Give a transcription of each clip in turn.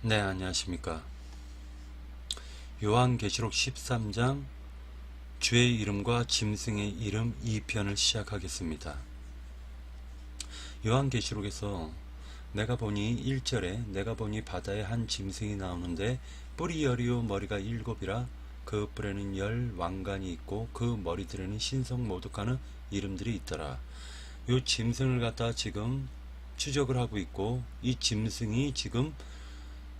네, 안녕하십니까. 요한계시록 13장 주의 이름과 짐승의 이름 2편을 시작하겠습니다. 요한계시록에서 내가 보니 1절에 내가 보니 바다에 한 짐승이 나오는데 뿔이 열이요 머리가 일곱이라 그 뿔에는 10왕관이 있고 그 머리들에는 신성 모독하는 이름들이 있더라. 요 짐승을 갖다 지금 추적을 하고 있고, 이 짐승이 지금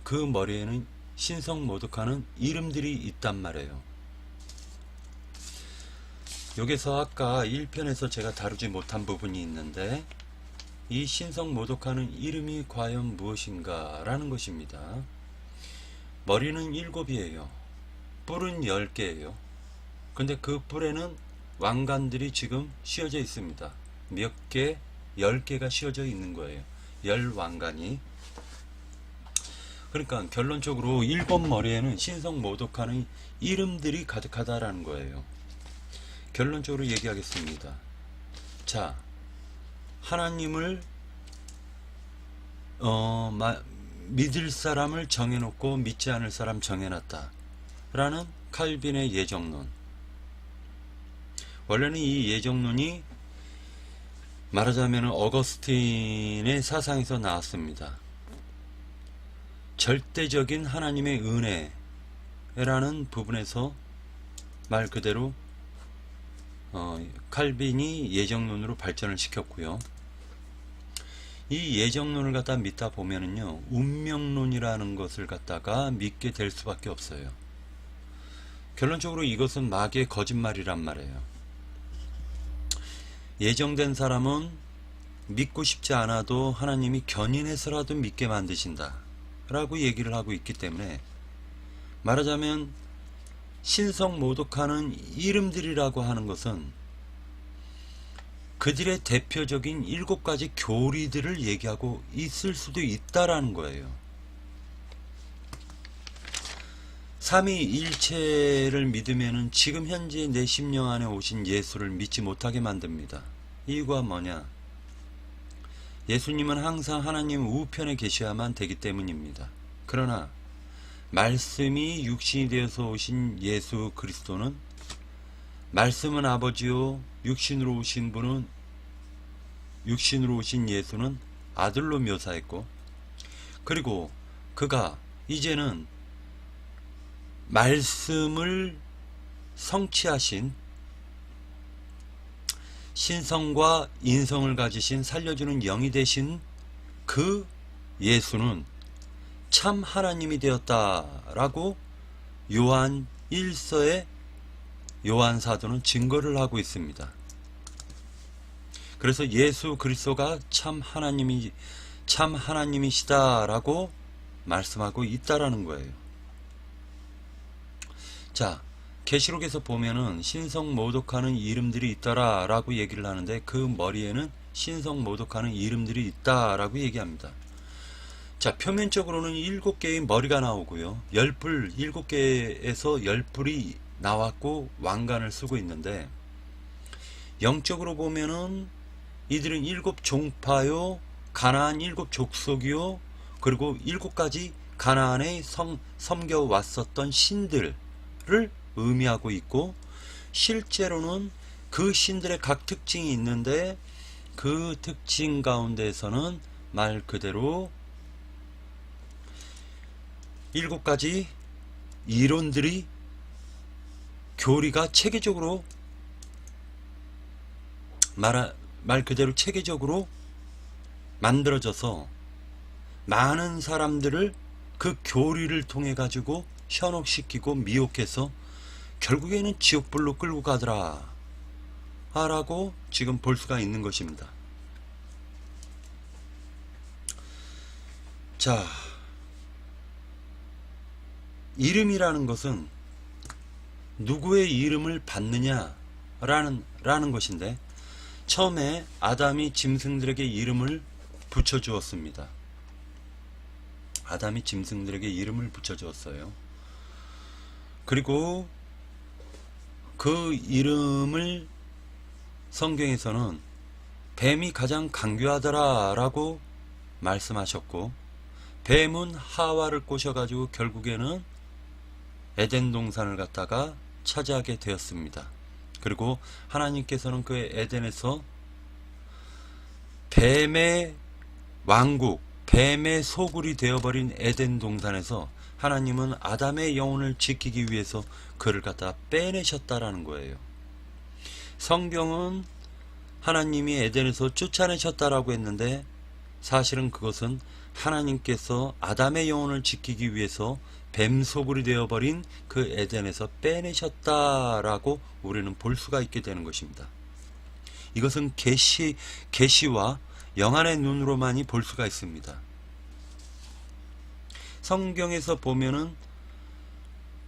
그 머리에는 신성 모독하는 이름들이 있단 말이에요. 여기서 아까 1편에서 제가 다루지 못한 부분이 있는데, 이 신성 모독하는 이름이 과연 무엇인가 라는 것입니다. 머리는 7이에요. 뿔은 10개예요. 근데 그 뿔에는 왕관들이 지금 씌워져 있습니다. 몇 개? 10개가 씌워져 있는 거예요. 10왕관이. 그러니까 결론적으로 7머리에는 신성 모독하는 이름들이 가득하다라는 거예요. 결론적으로 얘기하겠습니다. 자, 하나님을 믿을 사람을 정해놓고 믿지 않을 사람 정해놨다 라는 칼빈의 예정론. 원래는 이 예정론이 말하자면 어거스틴의 사상에서 나왔습니다. 절대적인 하나님의 은혜라는 부분에서 말 그대로 칼빈이 예정론으로 발전을 시켰고요. 이 예정론을 갖다 믿다 보면은요, 운명론이라는 것을 갖다가 믿게 될 수밖에 없어요. 결론적으로 이것은 마귀의 거짓말이란 말이에요. 예정된 사람은 믿고 싶지 않아도 하나님이 견인해서라도 믿게 만드신다 라고 얘기를 하고 있기 때문에, 말하자면 신성 모독하는 이름들이라고 하는 것은 그들의 대표적인 7가지 교리들을 얘기하고 있을 수도 있다라는 거예요. 삼위일체를 믿으면은 지금 현재 내 심령 안에 오신 예수를 믿지 못하게 만듭니다. 이유가 뭐냐? 예수님은 항상 하나님 우편에 계셔야만 되기 때문입니다. 그러나 말씀이 육신이 되어서 오신 예수 그리스도는, 말씀은 아버지요 육신으로 오신 분은, 육신으로 오신 예수는 아들로 묘사했고, 그리고 그가 이제는 말씀을 성취하신, 신성과 인성을 가지신 살려주는 영이 되신 그 예수는 참 하나님이 되었다라고 요한 1서의 요한 사도는 증거를 하고 있습니다. 그래서 예수 그리스도가 참 하나님이시다라고 말씀하고 있다라는 거예요. 자, 계시록에서 보면은 신성 모독하는 이름들이 있더라 라고 얘기를 하는데, 그 머리에는 신성 모독하는 이름들이 있다라고 얘기합니다. 자, 표면적으로는 7개의 머리가 나오고요, 10뿔, 7개에서 10뿔이 나왔고 왕관을 쓰고 있는데, 영적으로 보면은 이들은 7종파요, 가나안 7족속이요, 그리고 7가지 가나안에 섬겨왔었던 신들을 의미하고 있고, 실제로는 그 신들의 각 특징이 있는데, 그 특징 가운데서는 말 그대로 7가지 이론들이, 교리가 체계적으로 말 그대로 체계적으로 만들어져서 많은 사람들을 그 교리를 통해 가지고 현혹시키고 미혹해서 결국에는 지옥불로 끌고 가더라 라고 지금 볼 수가 있는 것입니다. 자, 이름이라는 것은 누구의 이름을 받느냐 라는 것인데, 처음에 아담이 짐승들에게 이름을 붙여주었습니다. 아담이 짐승들에게 이름을 붙여주었어요. 그리고 그 이름을 성경에서는 뱀이 가장 강교하더라 라고 말씀하셨고, 뱀은 하와를 꼬셔가지고 결국에는 에덴 동산을 갖다가 차지하게 되었습니다. 그리고 하나님께서는 그 에덴에서 뱀의 왕국, 뱀의 소굴이 되어버린 에덴 동산에서 하나님은 아담의 영혼을 지키기 위해서 그를 갖다 빼내셨다라는 거예요. 성경은 하나님이 에덴에서 쫓아내셨다라고 했는데 사실은 그것은 하나님께서 아담의 영혼을 지키기 위해서 뱀 소굴이 되어버린 그 에덴에서 빼내셨다라고 우리는 볼 수가 있게 되는 것입니다. 이것은 계시와 영안의 눈으로만이 볼 수가 있습니다. 성경에서 보면은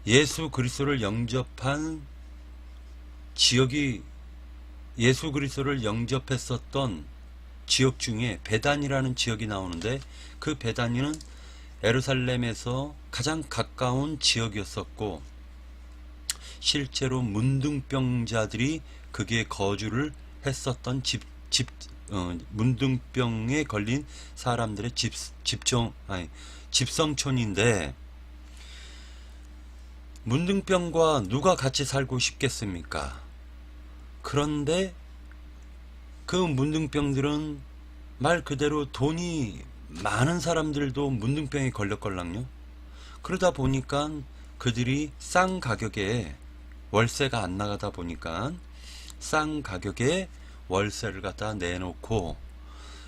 예수 그리스도를 영접한 지역이 예수 그리스도를 영접했었던 지역 중에 베단이라는 지역이 나오는데 그 베단이는 예루살렘에서 가장 가까운 지역이었었고 실제로 문둥병자들이 거기에 거주를 했었던 문둥병에 걸린 사람들의 집성촌인데 문둥병과 누가 같이 살고 싶겠습니까? 그런데 그 문둥병들은 말 그대로 돈이 많은 사람들도 문둥병에 걸렸걸랑요. 그러다 보니까 그들이 싼 가격에 월세가 안 나가다 보니까 싼 가격에 월세를 갖다 내놓고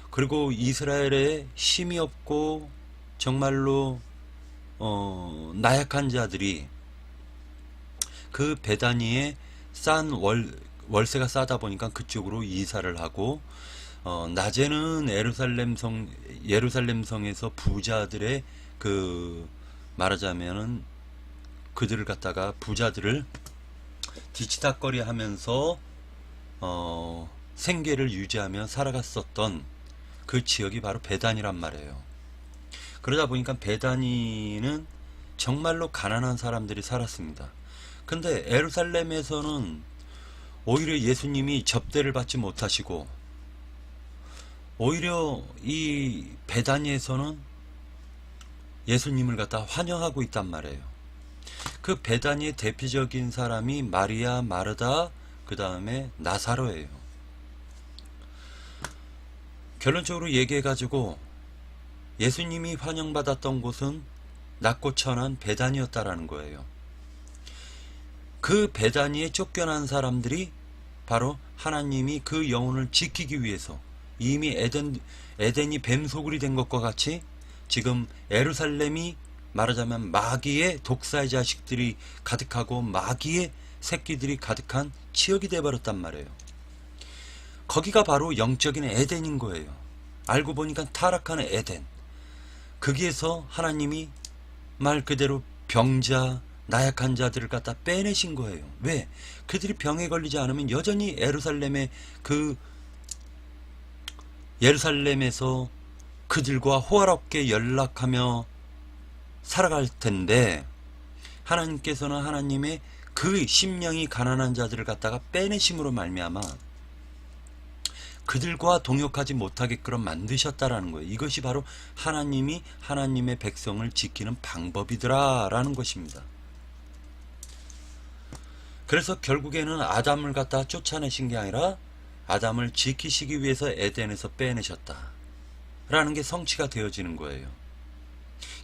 그리고 이스라엘에 힘이 없고 정말로 나약한 자들이 그 베다니에 싼 월세가 싸다 보니까 그쪽으로 이사를 하고 낮에는 예루살렘 성에서 부자들의 말하자면은 그들을 갖다가 부자들을 뒤치다꺼리 하면서 생계를 유지하며 살아갔었던 그 지역이 바로 베단이란 말이에요. 그러다 보니까 베다니는 정말로 가난한 사람들이 살았습니다. 근데 예루살렘에서는 오히려 예수님이 접대를 받지 못하시고 오히려 이 베다니에서는 예수님을 갖다 환영하고 있단 말이에요. 그 베다니의 대표적인 사람이 마리아, 마르다, 그 다음에 나사로예요. 결론적으로 얘기해가지고 예수님이 환영받았던 곳은 낮고 천한 베다니였다라는 거예요. 그 베다니에 쫓겨난 사람들이 바로 하나님이 그 영혼을 지키기 위해서 이미 에덴이 뱀소굴이 된 것과 같이 지금 예루살렘이 말하자면 마귀의 독사의 자식들이 가득하고 마귀의 새끼들이 가득한 지역이 되어버렸단 말이에요. 거기가 바로 영적인 에덴인 거예요. 알고 보니까 타락한 에덴. 거기에서 하나님이 말 그대로 병자, 나약한 자들을 갖다 빼내신 거예요. 왜? 그들이 병에 걸리지 않으면 여전히 예루살렘에서 그들과 호화롭게 연락하며 살아갈 텐데 하나님께서는 하나님의 그 심령이 가난한 자들을 갖다가 빼내심으로 말미암아 그들과 동역하지 못하게끔 만드셨다라는 거예요. 이것이 바로 하나님이 하나님의 백성을 지키는 방법이더라라는 것입니다. 그래서 결국에는 아담을 갖다 쫓아내신 게 아니라 아담을 지키시기 위해서 에덴에서 빼내셨다 라는 게 성취가 되어지는 거예요.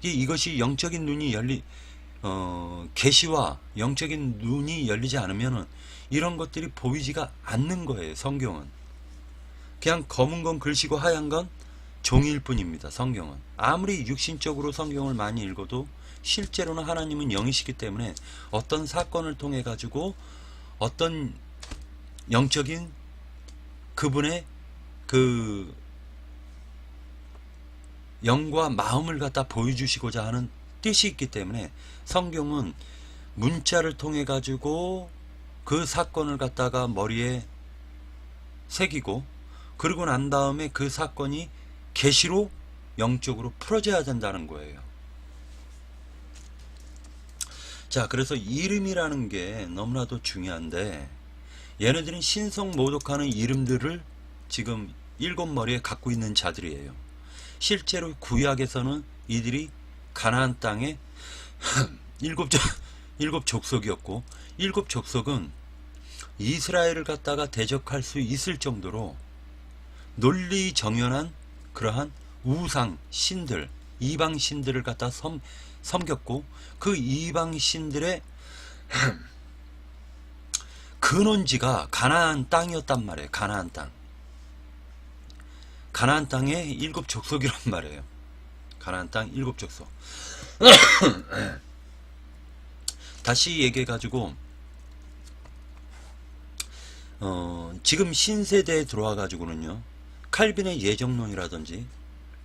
이것이 영적인 눈이 계시와 영적인 눈이 열리지 않으면 이런 것들이 보이지가 않는 거예요. 성경은 그냥 검은 건 글씨고 하얀 건 종이일 뿐입니다. 성경은 아무리 육신적으로 성경을 많이 읽어도 실제로는 하나님은 영이시기 때문에 어떤 사건을 통해 가지고 어떤 영적인 그분의 그 영과 마음을 갖다 보여주시고자 하는 뜻이 있기 때문에 성경은 문자를 통해 가지고 그 사건을 갖다가 머리에 새기고 그러고 난 다음에 그 사건이 계시로 영적으로 풀어져야 된다는 거예요. 자, 그래서 이름이라는 게 너무나도 중요한데 얘네들은 신성모독하는 이름들을 지금 일곱 머리에 갖고 있는 자들이에요. 실제로 구약에서는 이들이 가나안 땅의 일곱 족속이었고, 일곱 족속은 이스라엘을 갖다가 대적할 수 있을 정도로 논리정연한 그러한 우상 신들, 이방 신들을 갖다 섬겼고, 그 이방 신들의 근원지가 가나안 땅이었단 말이에요. 가나안 땅. 가나안 땅의 일곱 족속이란 말이에요. 가나안 땅 일곱 족속. 다시 얘기해가지고 지금 신세대에 들어와가지고는요, 칼빈의 예정론이라든지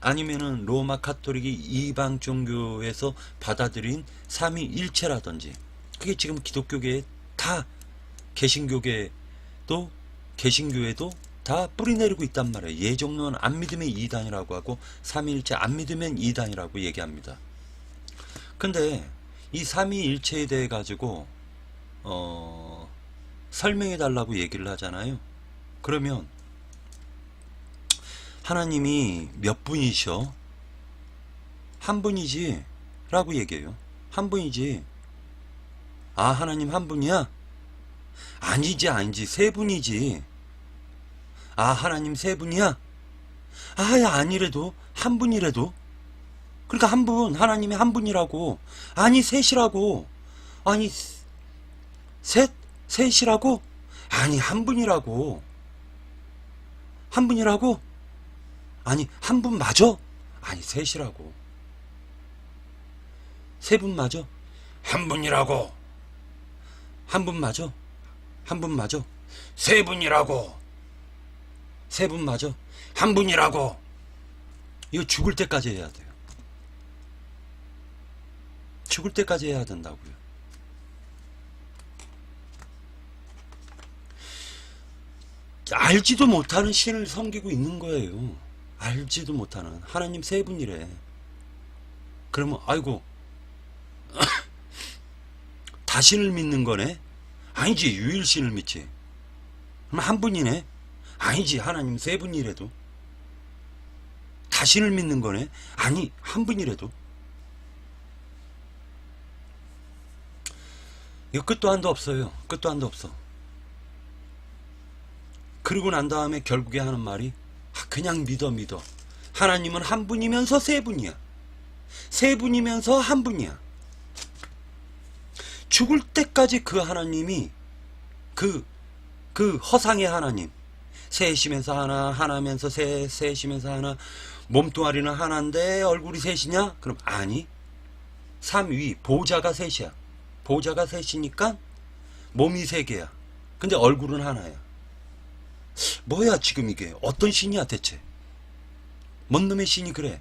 아니면은 로마 카톨릭이 이방 종교에서 받아들인 삼위일체라든지, 그게 지금 기독교계에 다, 개신교에도 다 뿌리내리고 있단 말이에요. 예정론 안 믿으면 이단이라고 하고, 삼위일체 안 믿으면 이단이라고 얘기합니다. 근데 이 삼위일체에 대해 가지고 설명해 달라고 얘기를 하잖아요. 그러면 하나님이 몇 분이셔? 한 분이지 라고 얘기해요. 한 분이지. 아, 하나님 한 분이야? 아니지 세 분이지. 아, 하나님 세 분이야? 아, 아니래도 한 분이래도. 그러니까 한 분, 하나님이 한 분이라고. 아니 셋이라고. 아니 셋이라고? 아니 한 분이라고. 한 분이라고? 아니 한 분 맞아? 아니 셋이라고. 세 분 맞아? 한 분이라고. 한 분 맞아? 한 분 맞아? 세 분이라고. 세 분 맞아? 한 분이라고. 이거 죽을 때까지 해야 돼요. 죽을 때까지 해야 된다고요. 알지도 못하는 신을 섬기고 있는 거예요. 알지도 못하는. 하나님 세 분이래. 그러면 아이고 다신을 믿는 거네? 아니지, 유일신을 믿지. 그럼 한 분이네? 아니지, 하나님 세 분이래도. 다신을 믿는 거네? 아니, 한 분이래도. 이거 끝도 한도 없어요. 끝도 한도 없어. 그러고 난 다음에 결국에 하는 말이, 그냥 믿어. 하나님은 한 분이면서 세 분이야. 세 분이면서 한 분이야. 죽을 때까지 그 하나님이 그 허상의 하나님, 셋이면서 하나면서 셋이면서 하나, 몸뚱아리는 하나인데 얼굴이 셋이냐? 그럼 아니, 삼위, 보좌가 셋이야. 보좌가 셋이니까 몸이 세 개야. 근데 얼굴은 하나야. 뭐야 지금 이게 어떤 신이야 대체? 뭔 놈의 신이 그래?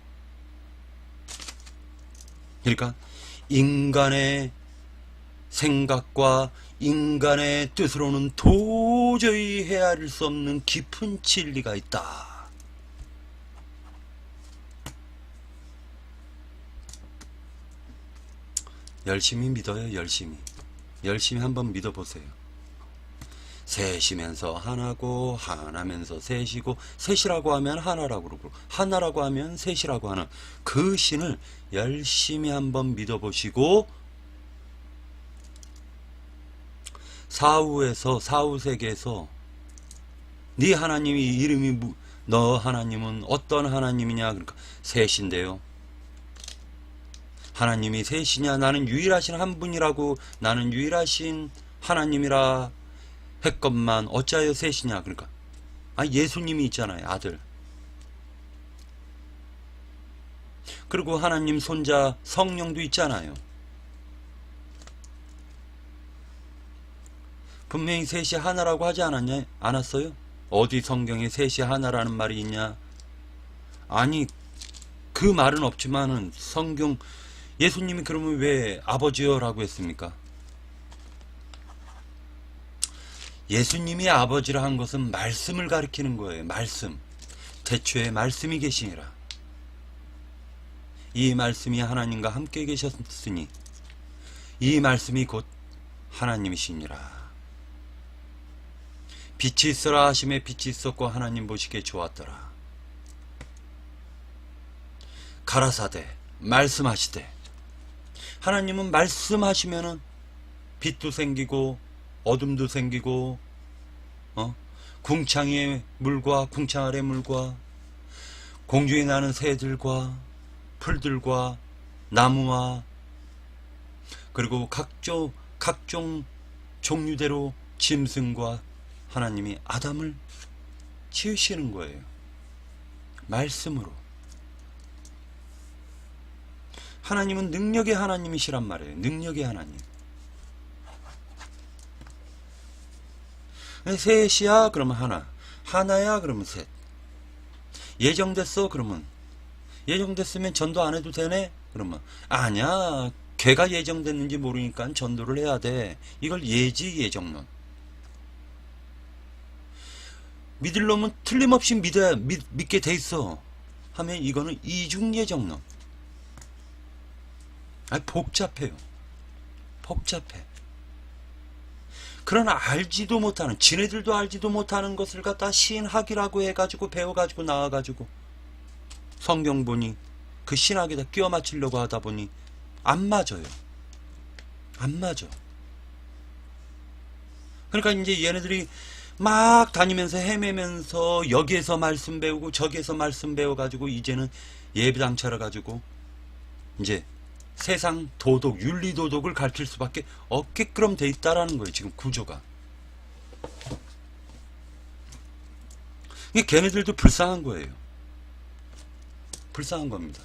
그러니까 인간의 생각과 인간의 뜻으로는 도저히 헤아릴 수 없는 깊은 진리가 있다. 열심히 믿어요. 열심히 한번 믿어보세요. 셋이면서 하나고, 하나면서 셋이고, 셋이라고 하면 하나라고 그러고, 하나라고 하면 셋이라고 하는 그 신을 열심히 한번 믿어보시고, 사후세계에서 네 하나님이 이름이 너 하나님은 어떤 하나님이냐? 그러니까 셋인데요. 하나님이 셋이냐? 나는 유일하신 한 분이라고, 나는 유일하신 하나님이라 했건만 어찌하여 셋이냐? 그러니까 예수님이 있잖아요, 아들. 그리고 하나님 손자 성령도 있잖아요. 분명히 셋이 하나라고 하지 않았어요? 어디 성경에 셋이 하나라는 말이 있냐? 아니, 그 말은 없지만은 성경, 예수님이 그러면 왜 아버지여라고 했습니까? 예수님이 아버지라 한 것은 말씀을 가리키는 거예요. 말씀. 태초에 말씀이 계시니라. 이 말씀이 하나님과 함께 계셨으니 이 말씀이 곧 하나님이시니라. 빛이 있으라 하심에 빛이 있었고 하나님 보시기에 좋았더라. 가라사대 말씀하시되, 하나님은 말씀하시면은 빛도 생기고 어둠도 생기고, 궁창의 물과 궁창 아래 물과 공중에 나는 새들과 풀들과 나무와 그리고 각종 종류대로 짐승과 하나님이 아담을 지으시는 거예요. 말씀으로. 하나님은 능력의 하나님이시란 말이에요. 능력의 하나님. 셋이야 그러면 하나, 하나야 그러면 셋. 예정됐어 그러면, 예정됐으면 전도 안 해도 되네 그러면, 아니야 걔가 예정됐는지 모르니까 전도를 해야 돼. 이걸 예지예정론. 믿을 놈은 틀림없이 믿게 돼 있어 하면 이거는 이중예정론. 복잡해요. 복잡해. 그러나 알지도 못하는, 지네들도 알지도 못하는 것을 갖다 신학이라고 해가지고 배워가지고 나와가지고 성경 보니 그 신학에다 끼워 맞추려고 하다 보니 안 맞아요. 안 맞아. 그러니까 이제 얘네들이 막 다니면서 헤매면서 여기에서 말씀 배우고 저기에서 말씀 배워가지고 이제는 예배당 차려가지고 이제 세상 도덕, 윤리도덕을 가르칠 수밖에 없게끔 돼 있다라는 거예요. 지금 구조가. 이게 걔네들도 불쌍한 거예요. 불쌍한 겁니다.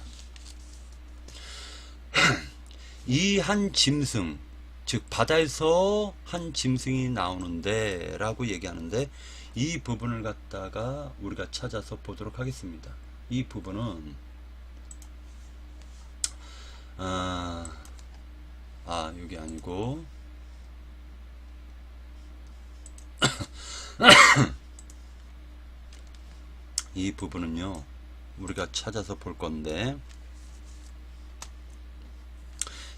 이 한 짐승, 즉 바다에서 한 짐승이 나오는데 라고 얘기하는데, 이 부분을 갖다가 우리가 찾아서 보도록 하겠습니다. 이 부분은 여기 아니고 이 부분은요 우리가 찾아서 볼 건데,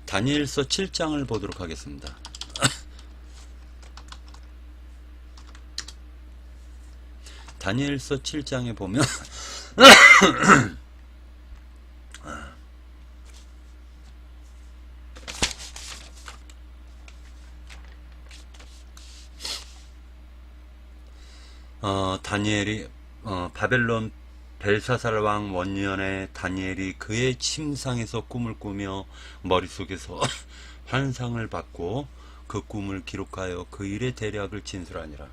다니엘서 7장을 보도록 하겠습니다. 다니엘서 7장에 보면 다니엘이 바벨론 벨사살 왕 원년에 다니엘이 그의 침상에서 꿈을 꾸며 머릿속에서 환상을 받고 그 꿈을 기록하여 그 일의 대략을 진술하니라.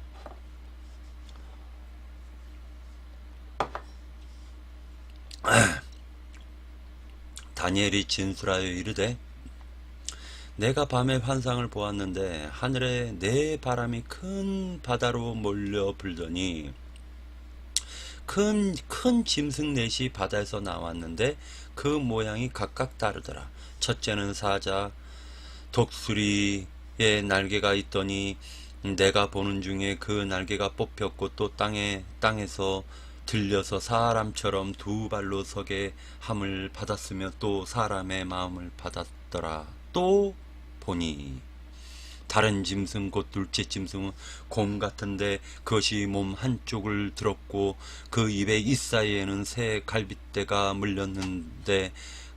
다니엘이 진술하여 이르되, 내가 밤에 환상을 보았는데 하늘에 네 바람이 큰 바다로 몰려 불더니 큰 짐승 넷이 바다에서 나왔는데 그 모양이 각각 다르더라. 첫째는 사자, 독수리의 날개가 있더니 내가 보는 중에 그 날개가 뽑혔고 또 땅에서 들려서 사람처럼 두 발로 서게 함을 받았으며 또 사람의 마음을 받았더라. 또 보니 다른 짐승 곧 둘째 짐승은 곰 같은데 그것이 몸 한쪽을 들었고 그 입의 이사이에는 새 갈빗대가 물렸는데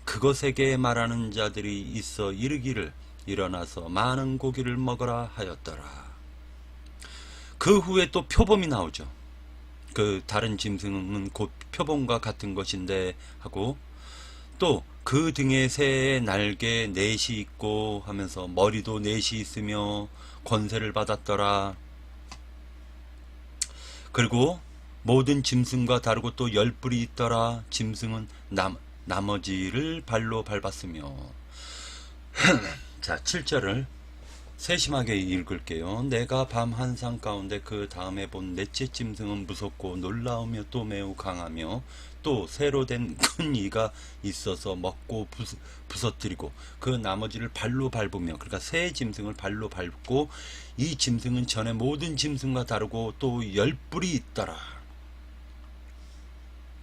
그것에게 말하는 자들이 있어 이르기를 일어나서 많은 고기를 먹으라 하였더라. 그 후에 또 표범이 나오죠. 그 다른 짐승은 곧 표범과 같은 것인데 하고, 또 그 등에 새의 날개 넷이 있고 하면서 머리도 넷이 있으며 권세를 받았더라. 그리고 모든 짐승과 다르고 또 10뿔이 있더라. 짐승은 나머지를 발로 밟았으며. 자, 7절을 세심하게 읽을게요. 내가 밤 한상 가운데 그 다음에 본 넷째 짐승은 무섭고 놀라우며 또 매우 강하며 또 새로 된 큰 이가 있어서 먹고 부서뜨리고 그 나머지를 발로 밟으며, 그러니까 새 짐승을 발로 밟고, 이 짐승은 전에 모든 짐승과 다르고 또 10뿔이 있더라.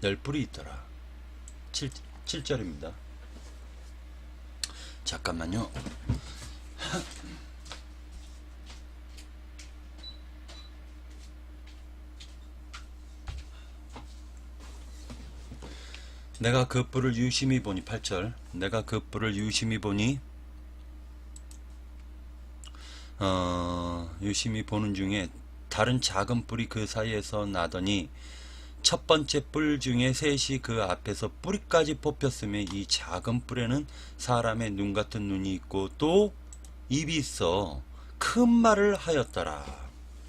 10뿔이 있더라. 7절입니다. 잠깐만요. 내가 그 뿔을 유심히 보니 8절 내가 그 뿔을 유심히 보니 유심히 보는 중에 다른 작은 뿔이 그 사이에서 나더니 첫 번째 뿔 중에 셋이 그 앞에서 뿌리까지 뽑혔으며 이 작은 뿔에는 사람의 눈 같은 눈이 있고 또 입이 있어 큰 말을 하였더라.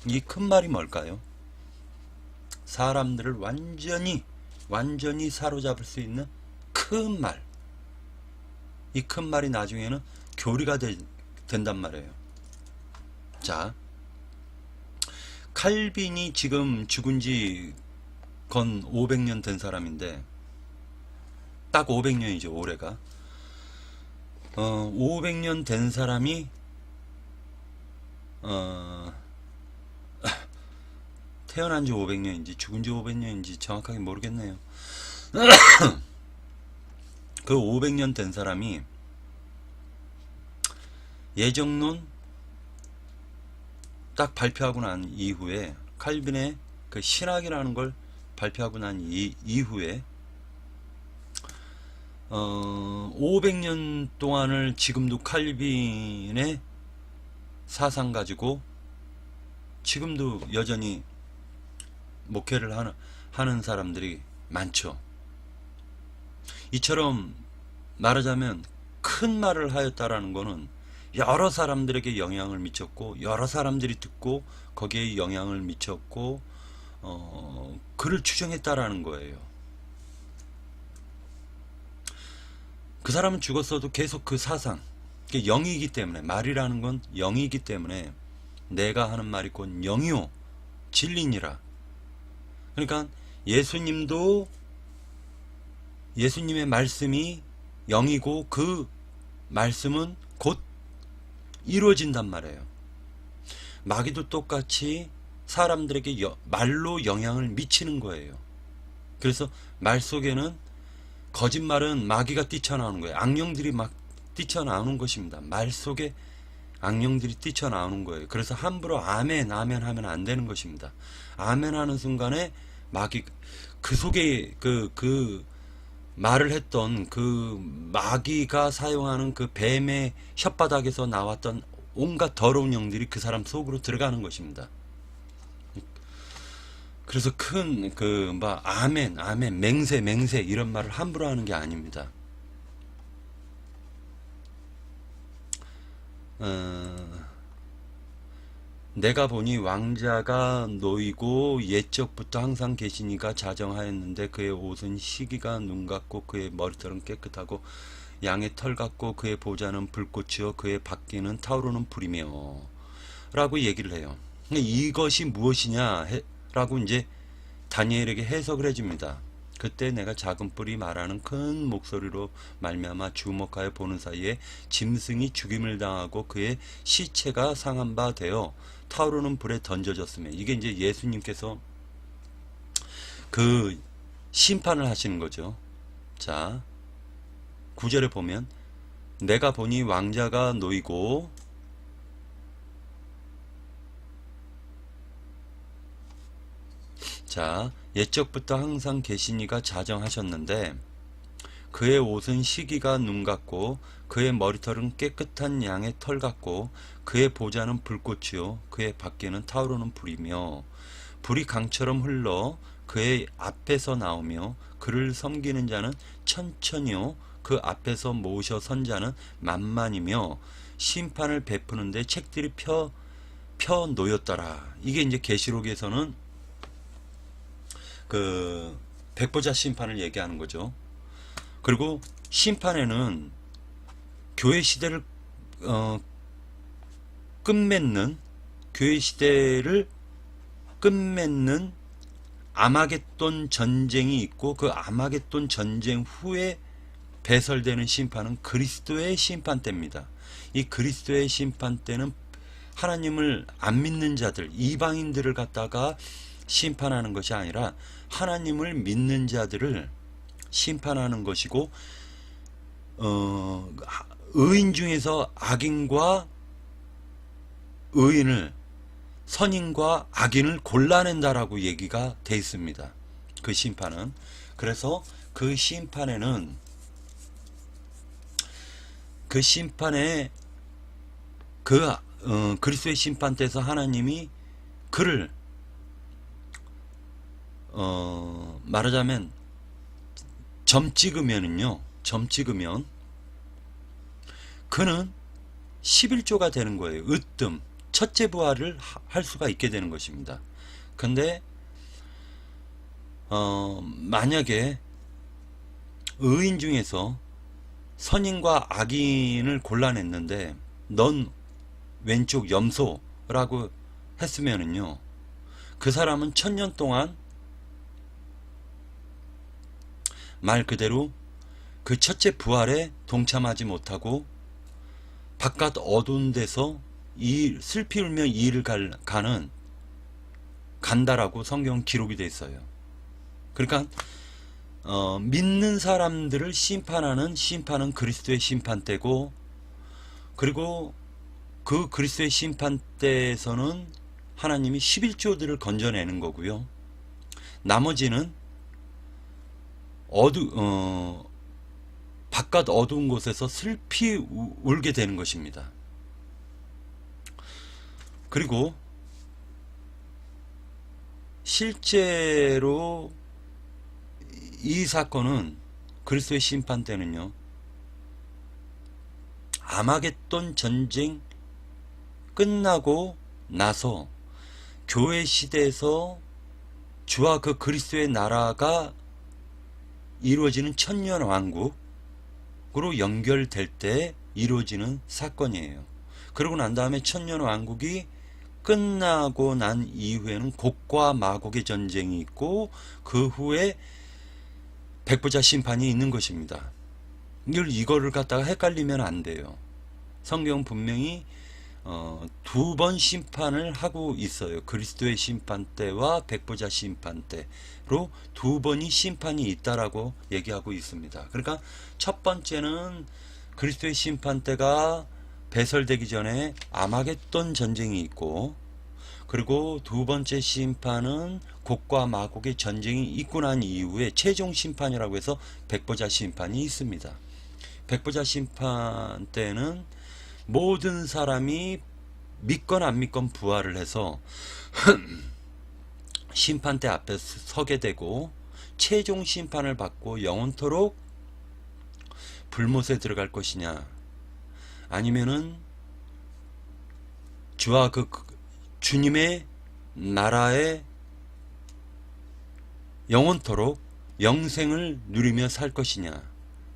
이 큰 말이 뭘까요? 사람들을 완전히 사로잡을 수 있는 큰 말. 이 큰 말이 나중에는 교리가 된단 말이에요. 자, 칼빈이 지금 죽은 지 건 500년 된 사람인데 딱 500년이죠 올해가. 500년 된 사람이 태어난 지 500년인지 죽은 지 500년인지 정확하게 모르겠네요. 그 500년 된 사람이 예정론 딱 발표하고 난 이후에 칼빈의 그 신학이라는 걸 발표하고 난 이후에 500년 동안을 지금도 칼빈의 사상 가지고 지금도 여전히 목회를 하는 사람들이 많죠. 이처럼 말하자면 큰 말을 하였다라는 것은 여러 사람들에게 영향을 미쳤고 여러 사람들이 듣고 거기에 영향을 미쳤고 그를 추정했다라는 거예요. 그 사람은 죽었어도 계속 그 사상, 영이기 때문에 말이라는 건 영이기 때문에 내가 하는 말이 곧 영이요 진리니라. 그러니까 예수님도 예수님의 말씀이 영이고 그 말씀은 곧 이루어진단 말이에요. 마귀도 똑같이 사람들에게 말로 영향을 미치는 거예요. 그래서 말 속에는 거짓말은 마귀가 뛰쳐나오는 거예요. 악령들이 막 뛰쳐나오는 것입니다. 말 속에 악령들이 뛰쳐나오는 거예요. 그래서 함부로 아멘 하면 안 되는 것입니다. 아멘 하는 순간에 마귀 그 속에 그 말을 했던 그 마귀가 사용하는 그 뱀의 혓바닥에서 나왔던 온갖 더러운 영들이 그 사람 속으로 들어가는 것입니다. 그래서 큰 아멘 맹세 이런 말을 함부로 하는 게 아닙니다. 내가 보니 왕자가 놓이고 옛적부터 항상 계시니가 자정하였는데 그의 옷은 시기가 눈 같고 그의 머리털은 깨끗하고 양의 털 같고 그의 보좌는 불꽃이요 그의 바퀴는 타오르는 불이며 라고 얘기를 해요. 이것이 무엇이냐 라고 이제 다니엘에게 해석을 해줍니다. 그때 내가 작은 뿔이 말하는 큰 목소리로 말미암아 주목하여 보는 사이에 짐승이 죽임을 당하고 그의 시체가 상한 바 되어 타오르는 불에 던져졌으며 이게 이제 예수님께서 그 심판을 하시는 거죠. 자, 9절에 보면 내가 보니 왕자가 놓이고 자, 옛적부터 항상 계시니가 자정하셨는데 그의 옷은 시기가 눈 같고 그의 머리털은 깨끗한 양의 털 같고 그의 보좌는 불꽃이요 그의 밖에는 타오르는 불이며 불이 강처럼 흘러 그의 앞에서 나오며 그를 섬기는 자는 천천히요 그 앞에서 모셔 선 자는 만만이며 심판을 베푸는데 책들이 펴 놓였더라. 이게 이제 계시록에서는 그 백보자 심판을 얘기하는 거죠. 그리고 심판에는 교회 시대를 끝맺는 교회 시대를 끝맺는 아마겟돈 전쟁이 있고 그 아마겟돈 전쟁 후에 배설되는 심판은 그리스도의 심판 때입니다. 이 그리스도의 심판 때는 하나님을 안 믿는 자들 이방인들을 갖다가 심판하는 것이 아니라 하나님을 믿는 자들을 심판하는 것이고 의인 중에서 악인과 의인을 선인과 악인을 골라낸다라고 얘기가 돼 있습니다. 그 심판은. 그래서 그 심판에는 그 심판에 그리스도의 심판 때에서 하나님이 그를 말하자면 점 찍으면 그는 11조가 되는 거예요. 으뜸 첫째 부활을 할 수가 있게 되는 것입니다. 근데 만약에 의인 중에서 선인과 악인을 골라냈는데 넌 왼쪽 염소라고 했으면은요, 그 사람은 1000년 동안 말 그대로 그 첫째 부활에 동참하지 못하고 바깥 어두운 데서 슬피 울며 이를 간다라고 성경 기록이 되어 있어요. 그러니까 믿는 사람들을 심판하는 심판은 그리스도의 심판대고, 그리고 그 그리스도의 심판대에서는 하나님이 11조들을 건져내는 거고요. 나머지는 바깥 어두운 곳에서 슬피 울게 되는 것입니다. 그리고 실제로 이 사건은 그리스도의 심판 때는요, 아마겟돈 전쟁 끝나고 나서 교회 시대에서 주와 그 그리스도의 나라가 이루어지는 천년왕국으로 연결될 때 이루어지는 사건이에요. 그러고 난 다음에 천년왕국이 끝나고 난 이후에는 곡과 마곡의 전쟁이 있고 그 후에 백보자 심판이 있는 것입니다. 이거를 갖다가 헷갈리면 안 돼요. 성경 분명히 두 번 심판을 하고 있어요. 그리스도의 심판 때와 백보자 심판 때로 두 번이 심판이 있다라고 얘기하고 있습니다. 그러니까 첫 번째는 그리스도의 심판 때가 배설되기 전에 아마겟돈 전쟁이 있고, 그리고 두 번째 심판은 곡과 마곡의 전쟁이 있고 난 이후에 최종 심판이라고 해서 백보자 심판이 있습니다. 백보자 심판 때는 모든 사람이 믿건 안 믿건 부활을 해서 심판대 앞에 서게 되고 최종 심판을 받고 영원토록 불못에 들어갈 것이냐, 아니면은 주와 그 주님의 나라에 영원토록 영생을 누리며 살 것이냐,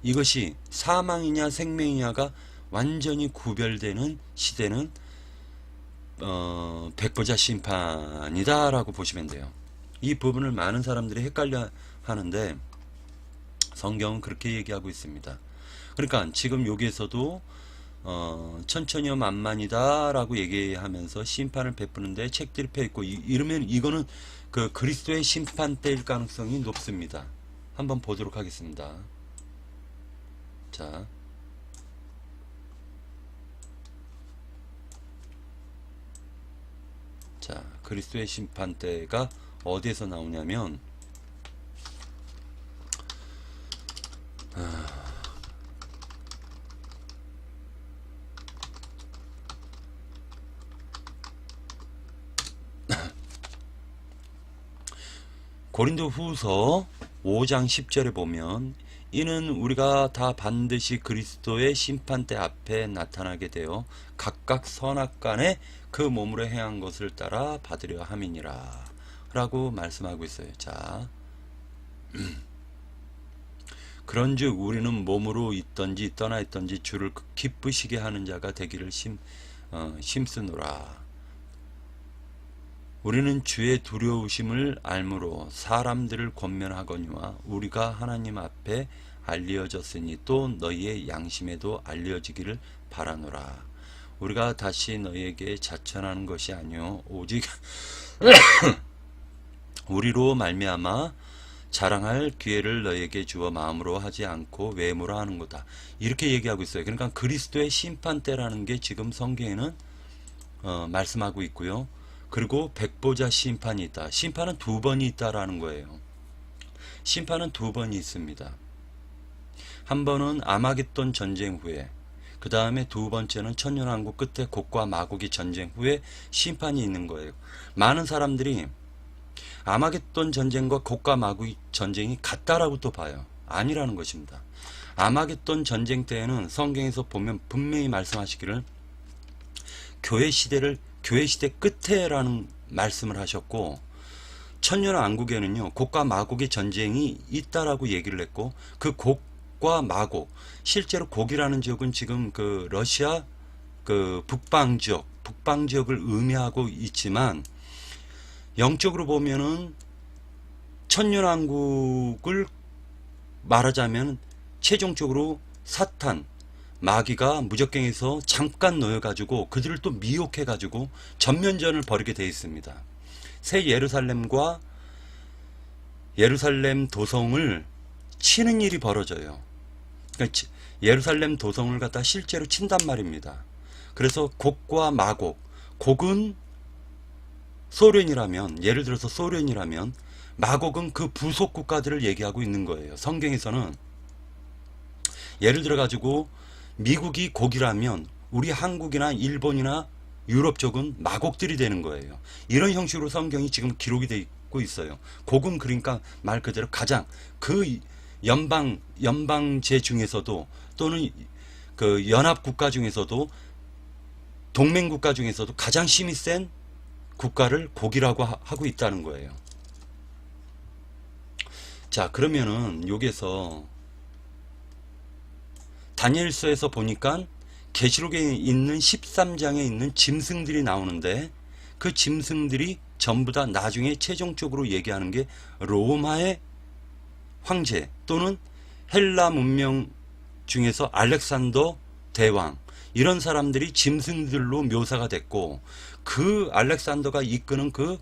이것이 사망이냐 생명이냐가 완전히 구별되는 시대는 백보자 심판이다 라고 보시면 돼요. 이 부분을 많은 사람들이 헷갈려 하는데 성경은 그렇게 얘기하고 있습니다. 그러니까 지금 여기에서도 천천히요 만만이다 라고 얘기하면서 심판을 베푸는데 책들이 펴있고, 이러면 이거는 그 그리스도의 심판 때일 가능성이 높습니다. 한번 보도록 하겠습니다. 자, 그리스도의 심판 때가 어디에서 나오냐면 고린도 후서 5장 10절에 보면, 이는 우리가 다 반드시 그리스도의 심판대 앞에 나타나게 되어 각각 선악간에 그 몸으로 행한 것을 따라 받으려 함이니라 라고 말씀하고 있어요. 자, 그런즉 우리는 몸으로 있던지 떠나 있던지 주를 기쁘시게 하는 자가 되기를 힘쓰노라. 우리는 주의 두려우심을 알므로 사람들을 권면하거니와 우리가 하나님 앞에 알려졌으니 또 너희의 양심에도 알려지기를 바라노라. 우리가 다시 너희에게 자천하는 것이 아니요 오직 우리로 말미암아 자랑할 기회를 너희에게 주어 마음으로 하지 않고 외모로 하는 거다. 이렇게 얘기하고 있어요. 그러니까 그리스도의 심판 때라는 게 지금 성경에는 말씀하고 있고요. 그리고 백보자 심판이 있다. 심판은 두 번이 있다라는 거예요. 심판은 두 번이 있습니다. 한 번은 아마겟돈 전쟁 후에, 그 다음에 두 번째는 천년왕국 끝에 곡과 마곡의 전쟁 후에 심판이 있는 거예요. 많은 사람들이 아마겟돈 전쟁과 곡과 마곡의 전쟁이 같다라고 또 봐요. 아니라는 것입니다. 아마겟돈 전쟁 때에는 성경에서 보면 분명히 말씀하시기를 교회 시대 끝에라는 말씀을 하셨고, 천년왕국에는요 곡과 마곡의 전쟁이 있다라고 얘기를 했고, 그 곡과 마곡, 실제로 곡이라는 지역은 지금 그 러시아 그 북방 지역을 의미하고 있지만, 영적으로 보면은 천년왕국을 말하자면 최종적으로 사탄 마귀가 무적갱에서 잠깐 놓여가지고 그들을 또 미혹해가지고 전면전을 벌이게 되어 있습니다. 새 예루살렘과 예루살렘 도성을 치는 일이 벌어져요. 그러니까 예루살렘 도성을 갖다 실제로 친단 말입니다. 그래서 곡과 마곡, 곡은 소련이라면, 예를 들어서 소련이라면, 마곡은 그 부속 국가들을 얘기하고 있는 거예요. 성경에서는 예를 들어 가지고 미국이 곡이라면 우리 한국이나 일본이나 유럽 쪽은 마곡들이 되는 거예요. 이런 형식으로 성경이 지금 기록이 되고 있어요. 곡은 그러니까 말 그대로 가장 그 연방제 중에서도, 또는 그 연합 국가 중에서도, 동맹 국가 중에서도 가장 힘이 센 국가를 곡이라고 하고 있다는 거예요. 자, 그러면은 여기서 다니엘서에서 보니까 계시록에 있는 13장에 있는 짐승들이 나오는데, 그 짐승들이 전부 다 나중에 최종적으로 얘기하는 게 로마의 황제 또는 헬라 문명 중에서 알렉산더 대왕, 이런 사람들이 짐승들로 묘사가 됐고, 그 알렉산더가 이끄는 그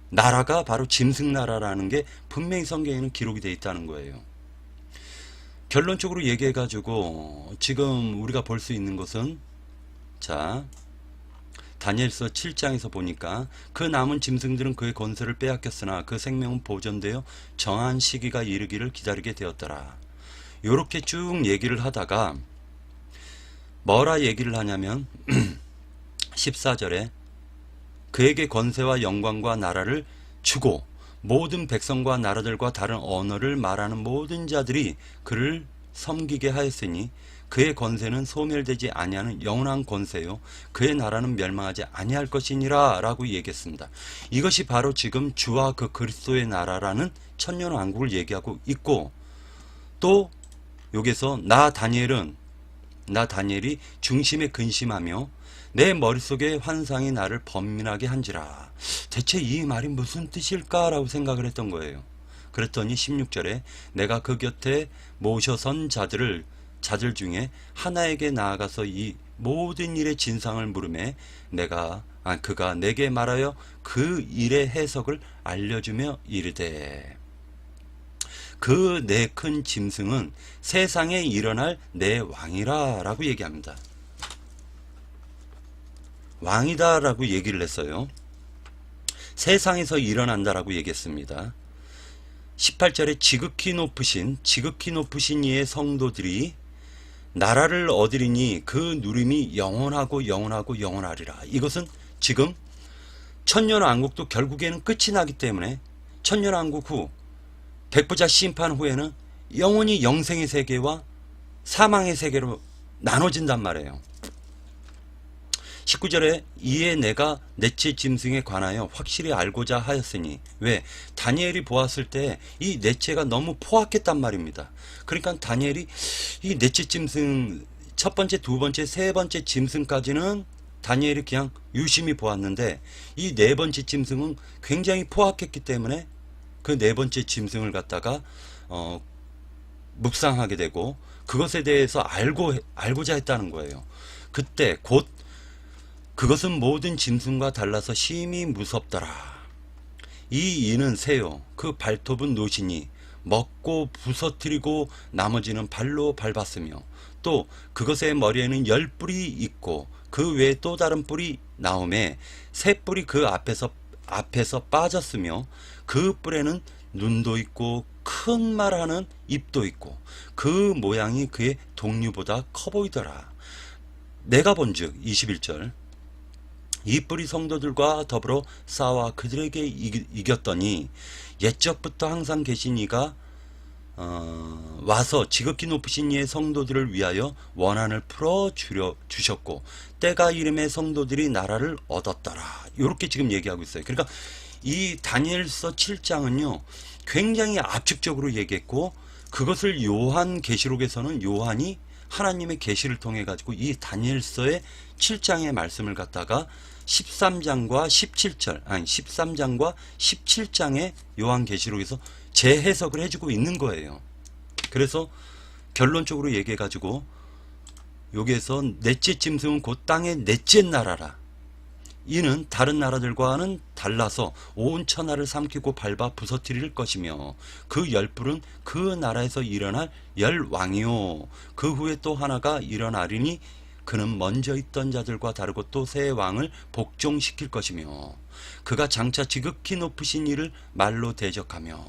나라가 바로 짐승나라라는 게 분명히 성경에는 기록이 되어 있다는 거예요. 결론적으로 얘기해 가지고 지금 우리가 볼 수 있는 것은, 자, 다니엘서 7장에서 보니까 그 남은 짐승들은 그의 권세를 빼앗겼으나 그 생명은 보존되어 정한 시기가 이르기를 기다리게 되었더라. 요렇게 쭉 얘기를 하다가 뭐라 얘기를 하냐면 14절에 그에게 권세와 영광과 나라를 주고 모든 백성과 나라들과 다른 언어를 말하는 모든 자들이 그를 섬기게 하였으니 그의 권세는 소멸되지 아니하는 영원한 권세요 그의 나라는 멸망하지 아니할 것이니라 라고 얘기했습니다. 이것이 바로 지금 주와 그 그리스도의 나라라는 천년왕국을 얘기하고 있고, 또 여기서 나 다니엘이 중심에 근심하며 내 머릿속에 환상이 나를 번민하게 한지라. 대체 이 말이 무슨 뜻일까라고 생각을 했던 거예요. 그랬더니 16절에 내가 그 곁에 모셔선 자들 중에 하나에게 나아가서 이 모든 일의 진상을 물으매 그가 내게 말하여 그 일의 해석을 알려주며 이르되, 그 내 큰 짐승은 세상에 일어날 내 왕이라 라고 얘기합니다. 왕이다 라고 얘기를 했어요. 세상에서 일어난다라고 얘기했습니다. 18절에 지극히 높으신 이의 성도들이 나라를 얻으리니 그 누림이 영원하고 영원하리라. 이것은 지금 천년왕국도 결국에는 끝이 나기 때문에 천년왕국 후 백부자 심판 후에는 영원히 영생의 세계와 사망의 세계로 나눠진단 말이에요. 19절에 이에 내가 넷째 짐승에 관하여 확실히 알고자 하였으니, 왜? 다니엘이 보았을 때 이 넷째가 너무 포악했단 말입니다. 그러니까 다니엘이 이 넷째 짐승, 첫 번째, 두 번째, 세 번째 짐승까지는 다니엘이 그냥 유심히 보았는데, 이 네 번째 짐승은 굉장히 포악했기 때문에 그 네 번째 짐승을 갖다가 묵상하게 되고 그것에 대해서 알고자 했다는 거예요. 그때 곧 그것은 모든 짐승과 달라서 심히 무섭더라. 이 이는 새요 그 발톱은 노시니 먹고 부서뜨리고 나머지는 발로 밟았으며, 또 그것의 머리에는 10뿔이 있고 그 외에 또 다른 뿔이 나오매 새 뿔이 그 앞에서 빠졌으며 그 뿔에는 눈도 있고 큰 말하는 입도 있고 그 모양이 그의 동류보다 커 보이더라. 내가 본즉 21절 이 뿔이 성도들과 더불어 싸워 그들에게 이겼더니 옛적부터 항상 계신 이가 와서 지극히 높으신 이의 성도들을 위하여 원한을 풀어 주셨고 때가 이름의 성도들이 나라를 얻었더라. 이렇게 지금 얘기하고 있어요. 그러니까 이 다니엘서 7장은요 굉장히 압축적으로 얘기했고 그것을 요한 계시록에서는 요한이 하나님의 계시를 통해 가지고 이 다니엘서의 7장의 말씀을 갖다가 13장과 17절 아니 13장과 17장의 요한 계시록에서 재해석을 해주고 있는 거예요. 그래서 결론적으로 얘기해 가지고 여기에서 넷째 짐승은 곧 땅의 넷째 나라라. 이는 다른 나라들과는 달라서 온 천하를 삼키고 밟아 부서뜨릴 것이며 그 열불은 그 나라에서 일어날 열왕이요 그 후에 또 하나가 일어나리니 그는 먼저 있던 자들과 다르고 또 새 왕을 복종시킬 것이며 그가 장차 지극히 높으신 이를 말로 대적하며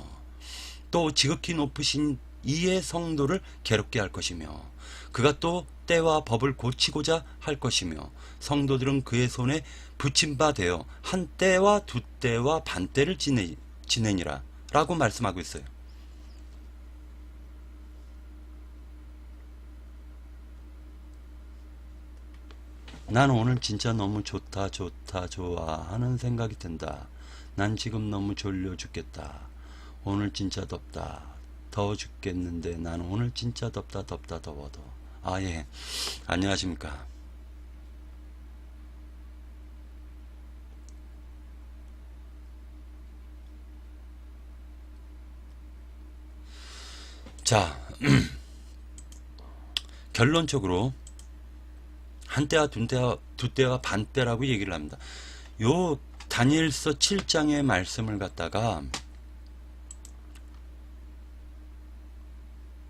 또 지극히 높으신 이의 성도를 괴롭게 할 것이며 그가 또 때와 법을 고치고자 할 것이며 성도들은 그의 손에 붙임 바 되어 한 때와 두 때와 반 때를 지내니라 라고 말씀하고 있어요. 난 오늘 진짜 너무 좋다 좋아 하는 생각이 든다. 난 지금 너무 졸려 죽겠다. 오늘 진짜 덥다. 더워 죽겠는데 난 오늘 진짜 덥다 더워도. 아 예, 안녕하십니까. 자 결론적으로 한 때와 두 때와 반 때라고 얘기를 합니다. 요 다니엘서 7장의 말씀을 갖다가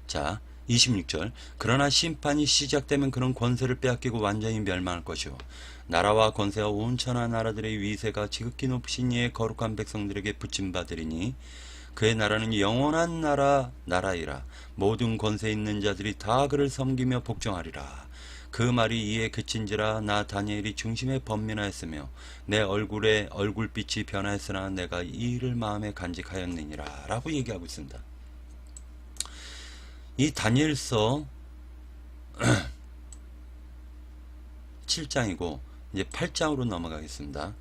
자 26절 그러나 심판이 시작되면 그런 권세를 빼앗기고 완전히 멸망할 것이요 나라와 권세와 온 천하 나라들의 위세가 지극히 높으신 이의 거룩한 백성들에게 붙임받으리니 그의 나라는 영원한 나라이라 모든 권세 있는 자들이 다 그를 섬기며 복종하리라. 그 말이 이에 그친지라 나 다니엘이 중심에 번민하였으며 내 얼굴빛이 변하였으나 내가 이 일을 마음에 간직하였느니라 라고 얘기하고 있습니다. 이 다니엘서 7장이고 이제 8장으로 넘어가겠습니다.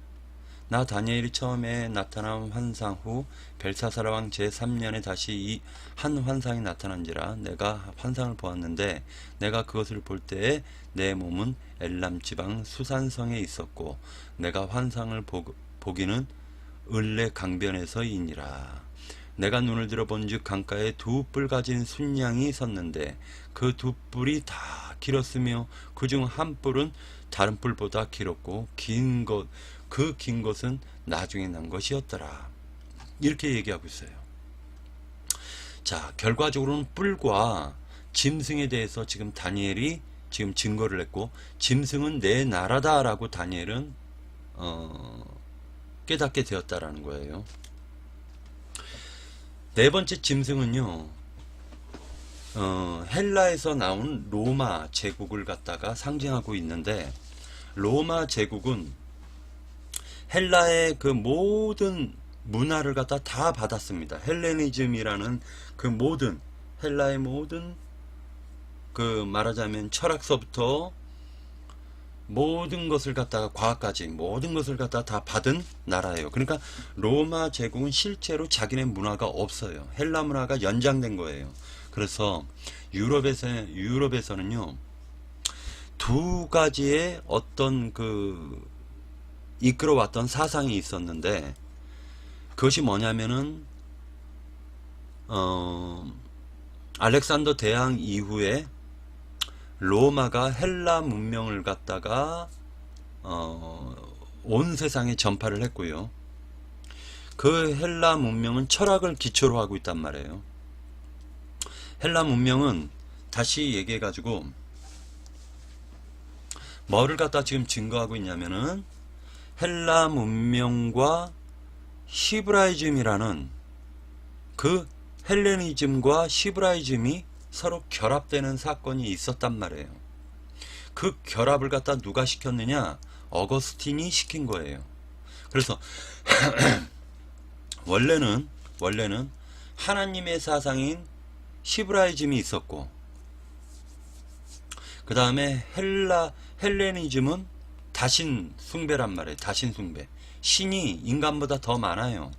나 다니엘이 처음에 나타난 환상 후 벨사사라 왕 제3년에 다시 이 한 환상이 나타난지라 내가 환상을 보았는데 내가 그것을 볼 때에 내 몸은 엘람 지방 수산성에 있었고 내가 환상을 보기는 을레 강변에서이니라. 내가 눈을 들어 본즉 강가에 두 뿔 가진 순양이 섰는데 그 두 뿔이 다 길었으며 그중 한 뿔은 다른 뿔보다 길었고 그 긴 것은 나중에 난 것이었더라. 이렇게 얘기하고 있어요. 자, 결과적으로는 뿔과 짐승에 대해서 지금 다니엘이 지금 증거를 했고 짐승은 내 나라다라고 다니엘은 깨닫게 되었다라는 거예요. 네 번째 짐승은요. 헬라에서 나온 로마 제국을 갖다가 상징하고 있는데 로마 제국은 헬라의 그 모든 문화를 갖다 다 받았습니다. 헬레니즘이라는 그 모든 헬라의 모든 그 말하자면 철학서부터 모든 것을 갖다가 과학까지 모든 것을 갖다가 다 받은 나라예요. 그러니까 로마 제국은 실제로 자기네 문화가 없어요. 헬라 문화가 연장된 거예요. 그래서 유럽에서는요 두 가지의 어떤 그 이끌어왔던 사상이 있었는데 그것이 뭐냐면은 알렉산더 대왕 이후에 로마가 헬라 문명을 갖다가 온 세상에 전파를 했고요. 그 헬라 문명은 철학을 기초로 하고 있단 말이에요. 헬라 문명은 다시 얘기해 가지고 뭐를 갖다 지금 증거하고 있냐면은 헬라 문명과 히브라이즘이라는 그 헬레니즘과 시브라이즘이 서로 결합되는 사건이 있었단 말이에요. 그 결합을 갖다 누가 시켰느냐? 어거스틴이 시킨 거예요. 그래서 원래는 하나님의 사상인 시브라이즘이 있었고, 그 다음에 헬레니즘은 다신 숭배란 말이에요. 다신 숭배. 신이 인간보다 더 많아요.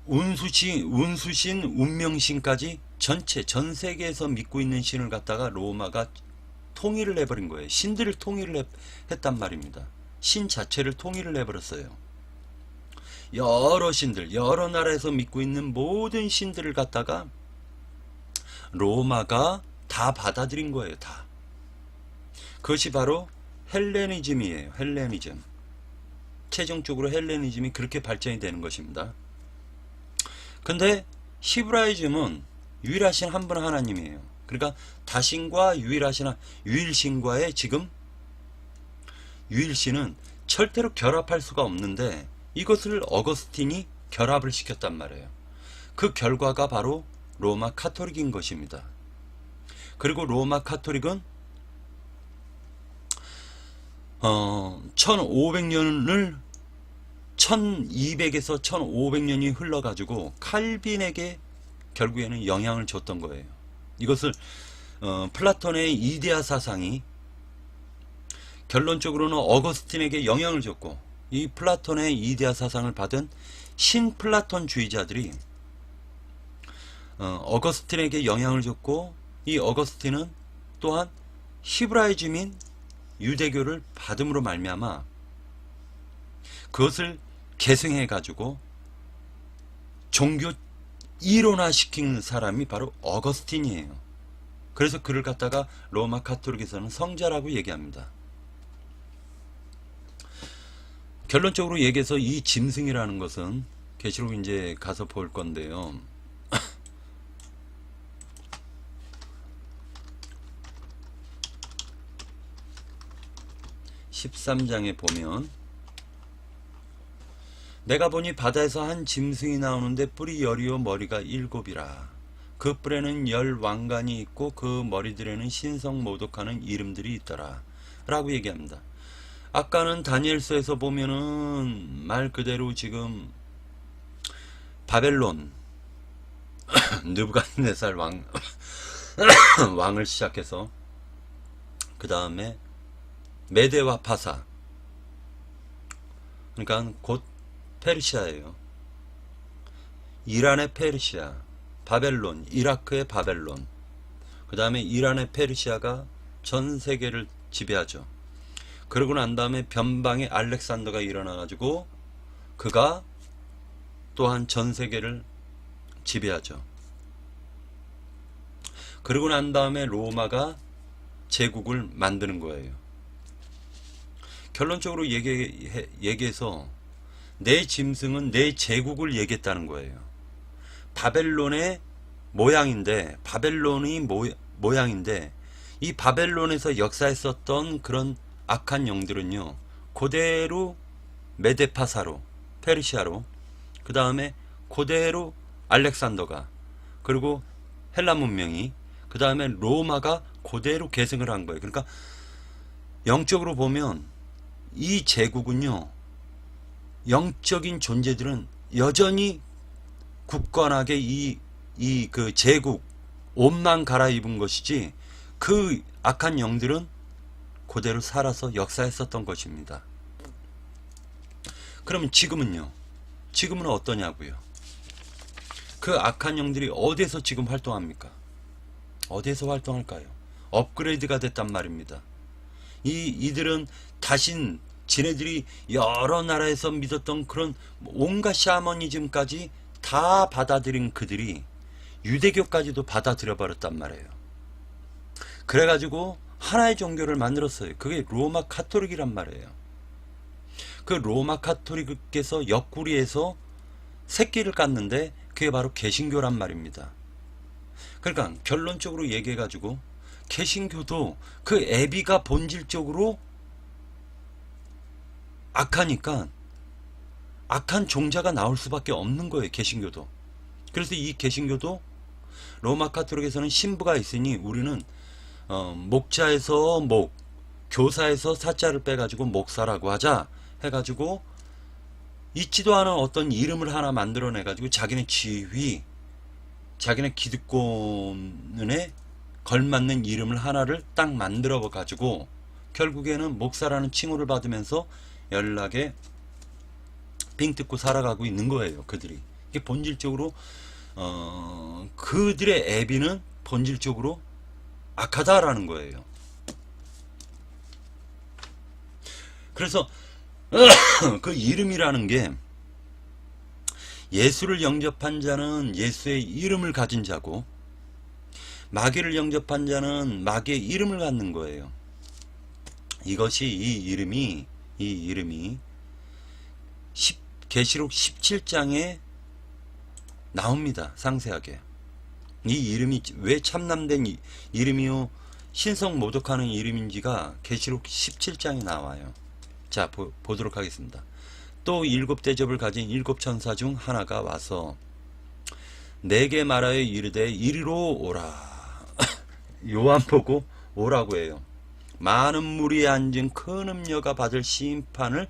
운수신, 운명신까지 전체 전 세계에서 믿고 있는 신을 갖다가 로마가 통일을 해버린 거예요. 신들을 통일을 했단 말입니다. 신 자체를 통일을 해버렸어요. 여러 신들, 여러 나라에서 믿고 있는 모든 신들을 갖다가 로마가 다 받아들인 거예요. 다. 그것이 바로 헬레니즘이에요. 헬레니즘. 최종적으로 헬레니즘이 그렇게 발전이 되는 것입니다. 근데 시브라이즘은 유일하신 한 분 하나님이에요. 그러니까 다신과 유일신과의 지금 유일신은 절대로 결합할 수가 없는데, 이것을 어거스틴이 결합을 시켰단 말이에요. 그 결과가 바로 로마 카톨릭인 것입니다. 그리고 로마 카톨릭은 1500년을 1200에서 1500년이 흘러가지고 칼빈에게 결국에는 영향을 줬던 거예요. 이것을 플라톤의 이데아 사상이 결론적으로는 어거스틴에게 영향을 줬고, 이 플라톤의 이데아 사상을 받은 신플라톤주의자들이 어거스틴에게 영향을 줬고, 이 어거스틴은 또한 히브라이즘인 유대교를 받음으로 말미암아 그것을 계승해 가지고 종교 이론화시킨 사람이 바로 어거스틴이에요. 그래서 그를 갖다가 로마 카톨릭에서는 성자라고 얘기합니다. 결론적으로 얘기해서 이 짐승이라는 것은 계시록 이제 가서 볼 건데요. 13장에 보면, 내가 보니 바다에서 한 짐승이 나오는데 뿔이 10이요 머리가 7이라. 그 뿔에는 10 왕관이 있고 그 머리들에는 신성 모독하는 이름들이 있더라 라고 얘기합니다. 아까는 다니엘서에서 보면은 말 그대로 지금 바벨론 느부갓네살 왕을 시작해서 그 다음에 메데와 파사, 그러니까 곧 페르시아예요. 이란의 페르시아, 바벨론, 이라크의 바벨론, 그 다음에 이란의 페르시아가 전 세계를 지배하죠. 그러고 난 다음에 변방의 알렉산더가 일어나가지고 그가 또한 전 세계를 지배하죠. 그러고 난 다음에 로마가 제국을 만드는 거예요. 결론적으로 얘기해서 내 짐승은 내 제국을 얘기했다는 거예요. 바벨론의 모양인데, 모양인데 이 바벨론에서 역사했었던 그런 악한 영들은요, 그대로 메데파사로, 페르시아로, 그 다음에 그대로 알렉산더가, 그리고 헬라 문명이, 그 다음에 로마가 그대로 계승을 한 거예요. 그러니까 영적으로 보면 이 제국은요, 영적인 존재들은 여전히 굳건하게 그 제국 옷만 갈아입은 것이지, 그 악한 영들은 그대로 살아서 역사했었던 것입니다. 그러면 지금은요? 지금은 어떠냐고요? 그 악한 영들이 어디에서 지금 활동합니까? 어디에서 활동할까요? 업그레이드가 됐단 말입니다. 이들은 지네들이 여러 나라에서 믿었던 그런 온갖 샤머니즘까지 다 받아들인 그들이 유대교까지도 받아들여 버렸단 말이에요. 그래가지고 하나의 종교를 만들었어요. 그게 로마 카톨릭이란 말이에요. 그 로마 카톨릭께서 옆구리에서 새끼를 깠는데 그게 바로 개신교란 말입니다. 그러니까 결론적으로 얘기해가지고 개신교도 그 애비가 본질적으로 악하니까 악한 종자가 나올 수밖에 없는 거예요. 개신교도. 그래서 이 개신교도 로마 카톨릭에서는 신부가 있으니 우리는 목자에서 목, 교사에서 사자를 빼가지고 목사라고 하자 해가지고 있지도 않은 어떤 이름을 하나 만들어내가지고 자기네 지휘, 자기네 기득권에 걸맞는 이름을 하나를 딱 만들어가지고 결국에는 목사라는 칭호를 받으면서 연락에 빙 뜯고 살아가고 있는 거예요. 그들이. 이게 본질적으로 그들의 애비는 본질적으로 악하다라는 거예요. 그래서 그 이름이라는 게 예수를 영접한 자는 예수의 이름을 가진 자고 마귀를 영접한 자는 마귀의 이름을 갖는 거예요. 이것이 이 이름이 계시록 17장에 나옵니다. 상세하게. 이 이름이 왜 참남된 이름이요 신성 모독하는 이름인지가 계시록 17장에 나와요. 자, 보도록 하겠습니다. 또 7대접을 가진 7천사 중 하나가 와서 내게 말하여 이르되 이리로 오라. 요한보고 오라고 해요. 많은 무리에 앉은 큰 음녀가 받을 심판을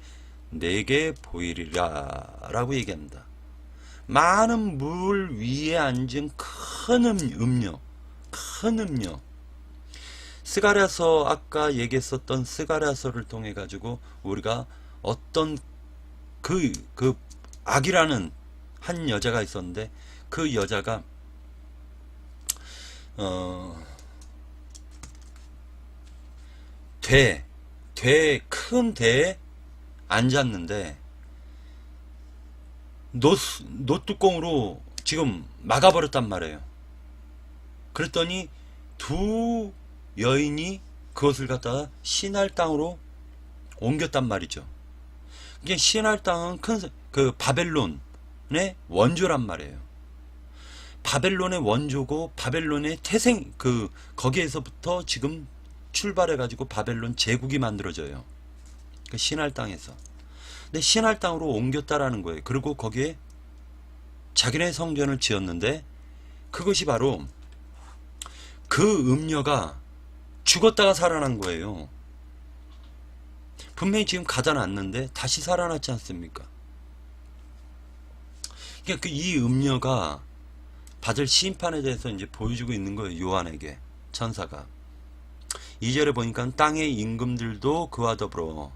내게 보이리라 라고 얘기합니다. 많은 물 위에 앉은 큰 음녀, 스가랴서, 아까 얘기했었던 스가랴서를 통해 가지고 우리가 어떤 그 악이라는 한 여자가 있었는데 그 여자가 큰 대에 앉았는데 노뚜껑으로 지금 막아버렸단 말이에요. 그랬더니 두 여인이 그것을 갖다가 신할 땅으로 옮겼단 말이죠. 이게 신할 땅은 그 바벨론의 원조란 말이에요. 바벨론의 원조고 바벨론의 태생 거기에서부터 지금 출발해 가지고 바벨론 제국이 만들어져요. 그 신할 땅에서. 근데 신할 땅으로 옮겼다라는 거예요. 그리고 거기에 자기네 성전을 지었는데 그것이 바로 그 음녀가 죽었다가 살아난 거예요. 분명히 지금 가다 놨는데 다시 살아났지 않습니까? 그러니까 이 음녀가 받을 심판에 대해서 이제 보여주고 있는 거예요. 요한에게 천사가. 2절에 보니까 땅의 임금들도 그와 더불어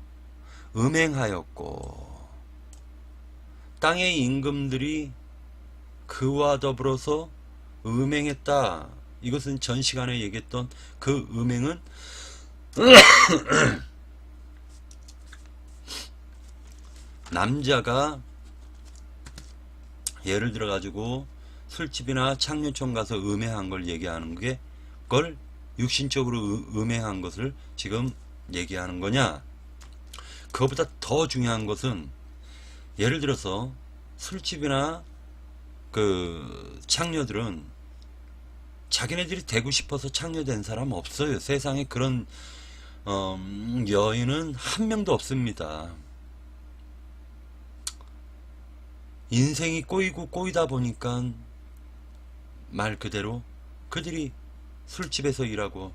음행하였고, 땅의 임금들이 그와 더불어서 음행했다. 이것은 전 시간에 얘기했던 그 음행은 남자가 예를 들어 가지고 술집이나 창녀촌 가서 음행한 걸 얘기하는 게 그걸 육신적으로 음행한 것을 지금 얘기하는 거냐? 그것보다 더 중요한 것은 예를 들어서 술집이나 그 창녀들은 자기네들이 되고 싶어서 창녀된 사람 없어요. 세상에 그런 여인은 한 명도 없습니다. 인생이 꼬이고 꼬이다 보니까 말 그대로 그들이 술집에서 일하고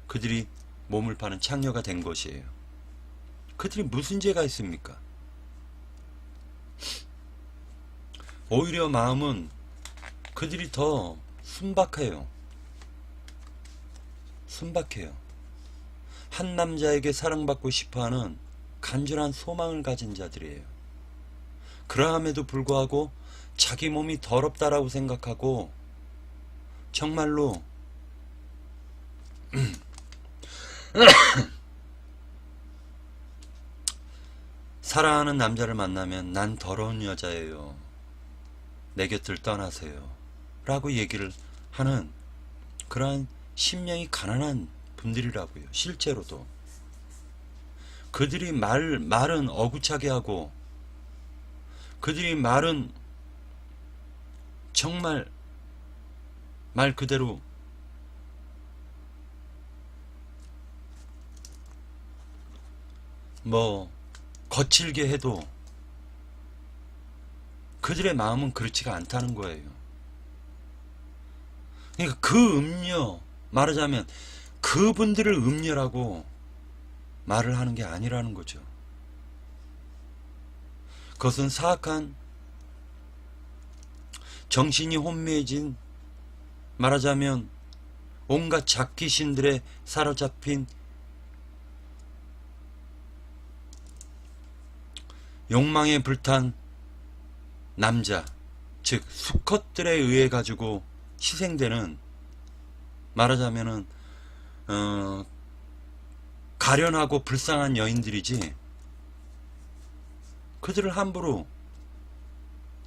그들이 몸을 파는 창녀가 된 것이에요. 그들이 무슨 죄가 있습니까? 오히려 마음은 그들이 더 순박해요. 한 남자에게 사랑받고 싶어하는 간절한 소망을 가진 자들이에요. 그러함에도 불구하고 자기 몸이 더럽다라고 생각하고 정말로 사랑하는 남자를 만나면 난 더러운 여자예요. 내 곁을 떠나세요. 라고 얘기를 하는 그러한 심령이 가난한 분들이라고요. 실제로도. 그들이 말은 어구차게 하고 그들이 말은 정말 말 그대로 뭐 거칠게 해도 그들의 마음은 그렇지가 않다는 거예요. 그러니까 그 음녀, 말하자면 그분들을 음녀라고 말을 하는 게 아니라는 거죠. 그것은 사악한, 정신이 혼미해진, 말하자면 온갖 잡귀신들에 사로잡힌 욕망에 불탄 남자, 즉 수컷들에 의해 가지고 희생되는, 말하자면은 가련하고 불쌍한 여인들이지, 그들을 함부로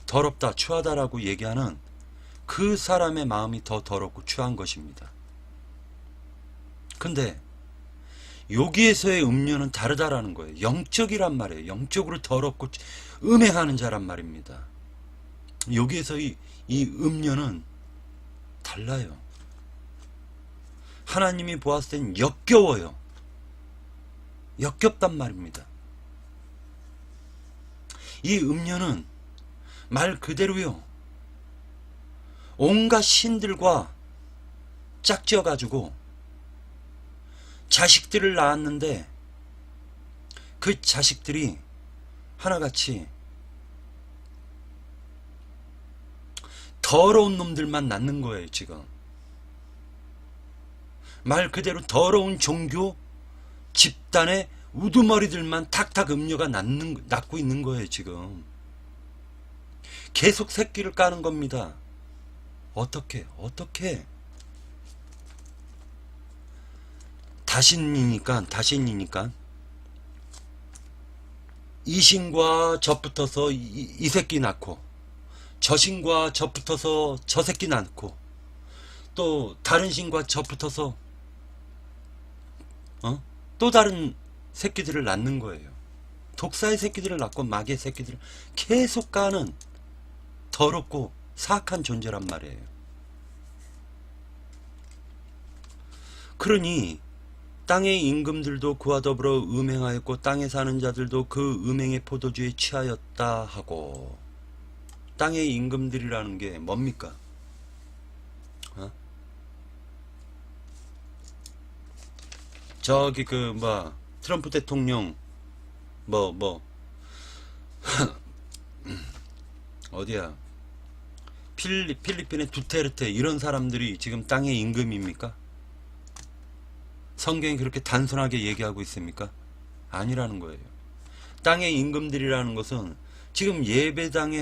더럽다 추하다라고 얘기하는 그 사람의 마음이 더 더럽고 추한 것입니다. 근데 여기에서의 음료는 다르다라는 거예요. 영적이란 말이에요. 영적으로 더럽고 음해하는 자란 말입니다. 여기에서 이 음료는 달라요. 하나님이 보았을 땐 역겨워요. 역겹단 말입니다. 이 음료는 말 그대로요, 온갖 신들과 짝지어 가지고 자식들을 낳았는데 그 자식들이 하나같이 더러운 놈들만 낳는 거예요. 지금 말 그대로 더러운 종교 집단의 우두머리들만 탁탁 음녀가 낳고 있는 거예요. 지금 계속 새끼를 까는 겁니다. 어떻게 다신이니까 이 신과 젖붙어서 이 새끼 낳고, 저 신과 젖붙어서 저 새끼 낳고, 또 다른 신과 젖붙어서 또 다른 새끼들을 낳는 거예요. 독사의 새끼들을 낳고 마귀의 새끼들을 계속 까는 더럽고 사악한 존재란 말이에요. 그러니 땅의 임금들도 그와 더불어 음행하였고 땅에 사는 자들도 그 음행의 포도주에 취하였다 하고, 땅의 임금들이라는 게 뭡니까? 저기 트럼프 대통령 어디야, 필리핀의 두테르테, 이런 사람들이 지금 땅의 임금입니까? 성경이 그렇게 단순하게 얘기하고 있습니까? 아니라는 거예요. 땅의 임금들이라는 것은 지금 예배당에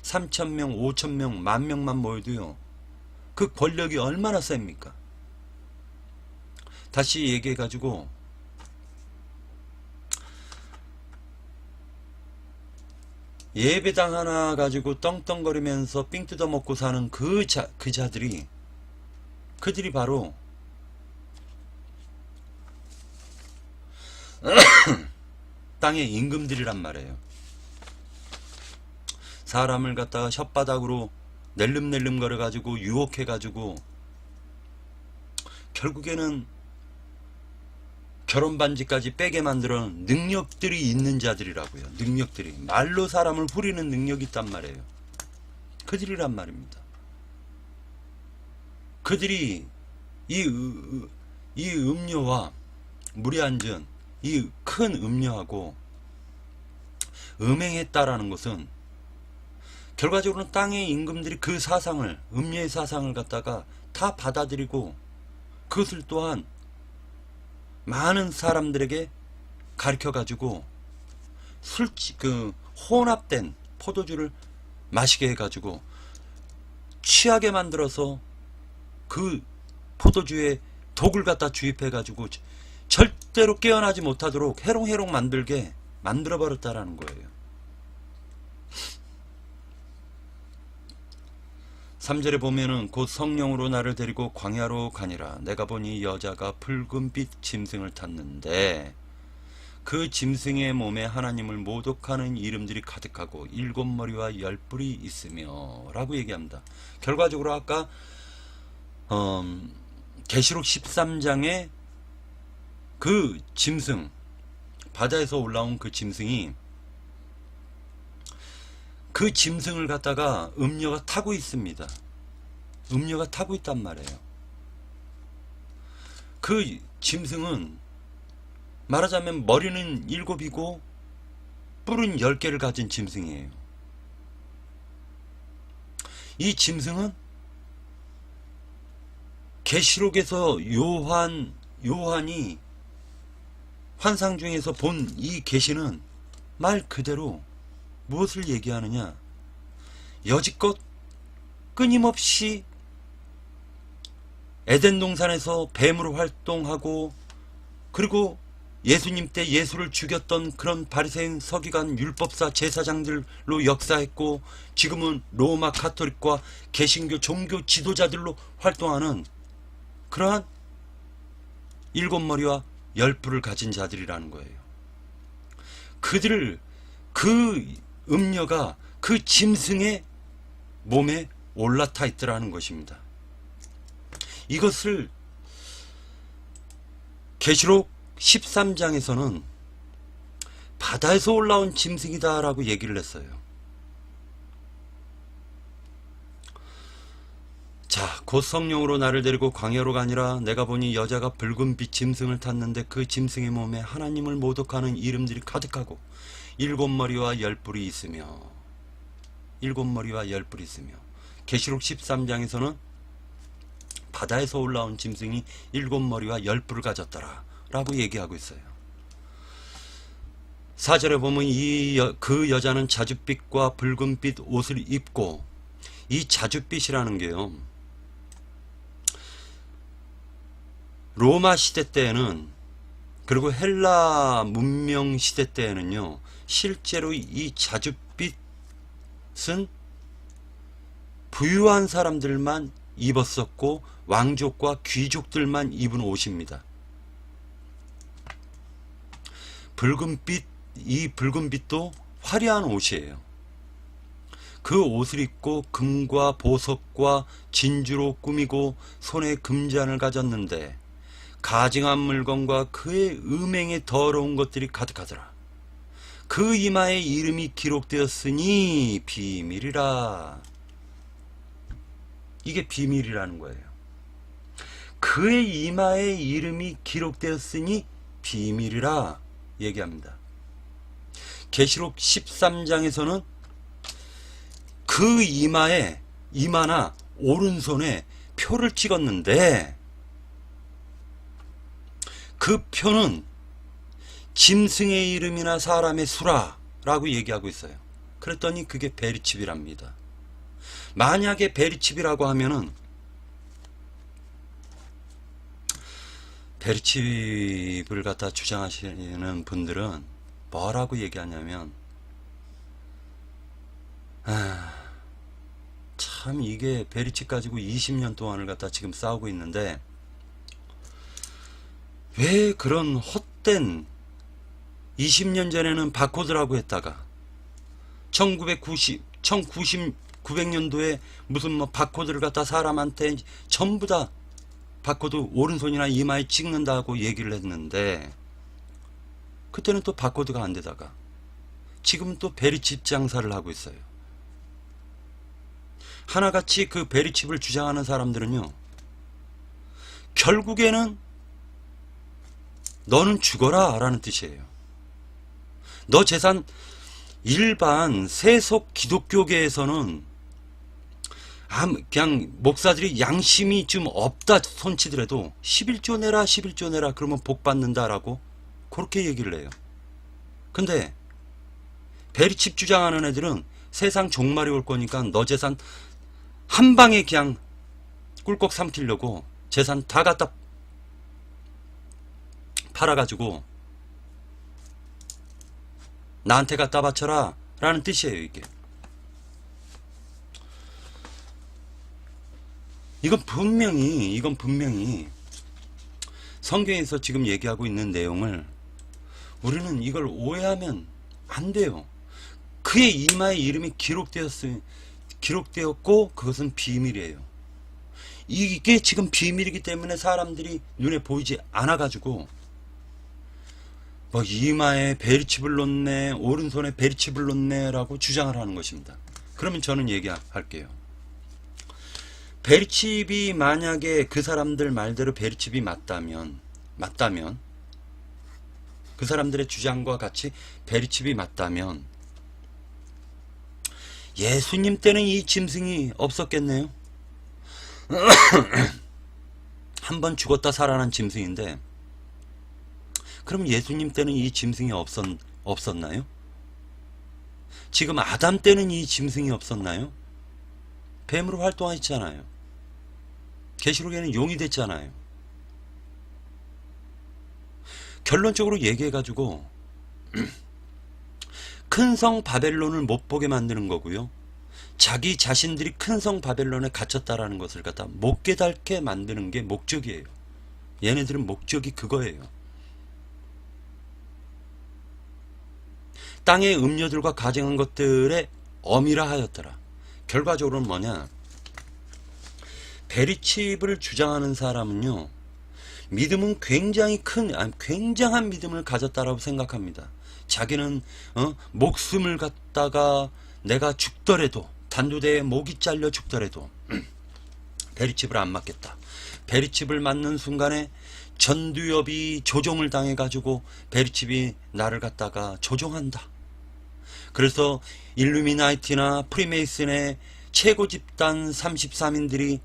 3,000명, 5,000명, 10,000명만 모여도요, 그 권력이 얼마나 셉니까? 다시 얘기해가지고, 예배당 하나 가지고 떵떵거리면서 삥 뜯어먹고 사는 그 자들이, 그들이 바로 땅의 임금들이란 말이에요. 사람을 갖다가 혓바닥으로 낼름낼름 거려가지고 유혹해가지고 결국에는 결혼반지까지 빼게 만들어 능력들이 있는 자들이라고요. 능력들이, 말로 사람을 후리는 능력이 있단 말이에요. 그들이란 말입니다. 그들이 이 음료와 물에 앉은 이 큰 음료하고 음행했다라는 것은 결과적으로는 땅의 임금들이 그 사상을, 음료의 사상을 갖다가 다 받아들이고, 그것을 또한 많은 사람들에게 가르쳐 가지고 혼합된 포도주를 마시게 해 가지고 취하게 만들어서 그 포도주에 독을 갖다 주입해 가지고 절대로 깨어나지 못하도록 해롱해롱 만들게 만들어 버렸다라는 거예요. 3절에 보면은 곧 성령으로 나를 데리고 광야로 가니라. 내가 보니 여자가 붉은빛 짐승을 탔는데 그 짐승의 몸에 하나님을 모독하는 이름들이 가득하고 7머리와 10뿔이 있으며 라고 얘기합니다. 결과적으로 아까 계시록 13장에 그 짐승, 바다에서 올라온 그 짐승이 그 짐승을 갖다가 음녀가 타고 있습니다. 음녀가 타고 있단 말이에요. 그 짐승은 말하자면 머리는 7이고 뿔은 10개를 가진 짐승이에요. 이 짐승은 계시록에서 요한이 환상 중에서 본 이 계시는 말 그대로 무엇을 얘기하느냐? 여지껏 끊임없이 에덴 동산에서 뱀으로 활동하고, 그리고 예수님 때 예수를 죽였던 그런 바리새인, 서기관, 율법사, 제사장들로 역사했고, 지금은 로마 가톨릭과 개신교 종교 지도자들로 활동하는 그러한 7머리와 10뿔을 가진 자들이라는 거예요. 그 음녀가 그 짐승의 몸에 올라타 있더라는 것입니다. 이것을 계시록 13장에서는 바다에서 올라온 짐승이다 라고 얘기를 했어요. 자, 곧 성령으로 나를 데리고 광야로 가니라. 내가 보니 여자가 붉은빛 짐승을 탔는데 그 짐승의 몸에 하나님을 모독하는 이름들이 가득하고 7머리와 10뿔이 있으며, 7머리와 10뿔이 있으며, 계시록 13장에서는 바다에서 올라온 짐승이 7머리와 10뿔을 가졌더라 라고 얘기하고 있어요. 4절에 보면 그 여자는 자줏빛과 붉은빛 옷을 입고, 이 자줏빛이라는 게요, 로마 시대 때에는, 그리고 헬라 문명 시대 때에는요, 실제로 이 자줏빛은 부유한 사람들만 입었었고 왕족과 귀족들만 입은 옷입니다. 이 붉은빛도 화려한 옷이에요. 그 옷을 입고 금과 보석과 진주로 꾸미고 손에 금잔을 가졌는데 가증한 물건과 그의 음행에 더러운 것들이 가득하더라. 그 이마에 이름이 기록되었으니 비밀이라. 이게 비밀이라는 거예요. 그의 이마에 이름이 기록되었으니 비밀이라 얘기합니다. 계시록 13장에서는 그 이마나 오른손에 표를 찍었는데, 그 표는 짐승의 이름이나 사람의 수라 라고 얘기하고 있어요. 그랬더니 그게 베리칩이랍니다. 만약에 베리칩이라고 하면은, 베리칩을 갖다 주장하시는 분들은 뭐라고 얘기하냐면, 참 이게 베리칩 가지고 20년 동안을 갖다 지금 싸우고 있는데, 왜 그런 헛된, 20년 전에는 바코드라고 했다가 1999년도에 무슨 뭐 바코드를 갖다 사람한테 전부 다 바코드 오른손이나 이마에 찍는다고 얘기를 했는데, 그때는 또 바코드가 안 되다가 지금은 또 베리칩 장사를 하고 있어요. 하나같이 그 베리칩을 주장하는 사람들은요, 결국에는 너는 죽어라 라는 뜻이에요. 너 재산, 일반 세속 기독교계에서는 그냥 목사들이 양심이 좀 없다 손치더라도 11조 내라 11조 내라 그러면 복 받는다라고 그렇게 얘기를 해요. 근데 베리칩 주장하는 애들은 세상 종말이 올 거니까 너 재산 한 방에 그냥 꿀꺽 삼키려고 재산 다 갖다 팔아가지고 나한테 갖다 바쳐라 라는 뜻이에요. 이건 분명히 성경에서 지금 얘기하고 있는 내용을 우리는 이걸 오해하면 안 돼요. 그의 이마에 이름이 기록되었고 그것은 비밀이에요. 이게 지금 비밀이기 때문에 사람들이 눈에 보이지 않아가지고 뭐 이마에 베리칩을 놓네, 오른손에 베리칩을 놓네 라고 주장을 하는 것입니다. 그러면 저는 얘기할게요. 베리칩이 만약에 그 사람들 말대로 베리칩이 맞다면 그 사람들의 주장과 같이 베리칩이 맞다면 예수님 때는 이 짐승이 없었겠네요. 한번 죽었다 살아난 짐승인데, 그럼 예수님 때는 이 짐승이 없었나요? 지금 아담 때는 이 짐승이 없었나요? 뱀으로 활동했잖아요. 계시록에는 용이 됐잖아요. 결론적으로 얘기해가지고 큰 성 바벨론을 못 보게 만드는 거고요. 자기 자신들이 큰 성 바벨론에 갇혔다라는 것을 갖다 못 깨닫게 만드는 게 목적이에요. 얘네들은 목적이 그거예요. 땅의 음료들과 가증한 것들의 어미라 하였더라. 결과적으로는 뭐냐? 베리칩을 주장하는 사람은요, 믿음은 굉장한 믿음을 가졌다라고 생각합니다. 자기는 목숨을 갖다가 내가 죽더라도, 단두대에 목이 잘려 죽더라도 베리칩을 안 맞겠다. 베리칩을 맞는 순간에 전두엽이 조종을 당해가지고 베리칩이 나를 갖다가 조종한다. 그래서 일루미나이티나 프리메이슨의 최고 집단 33인들이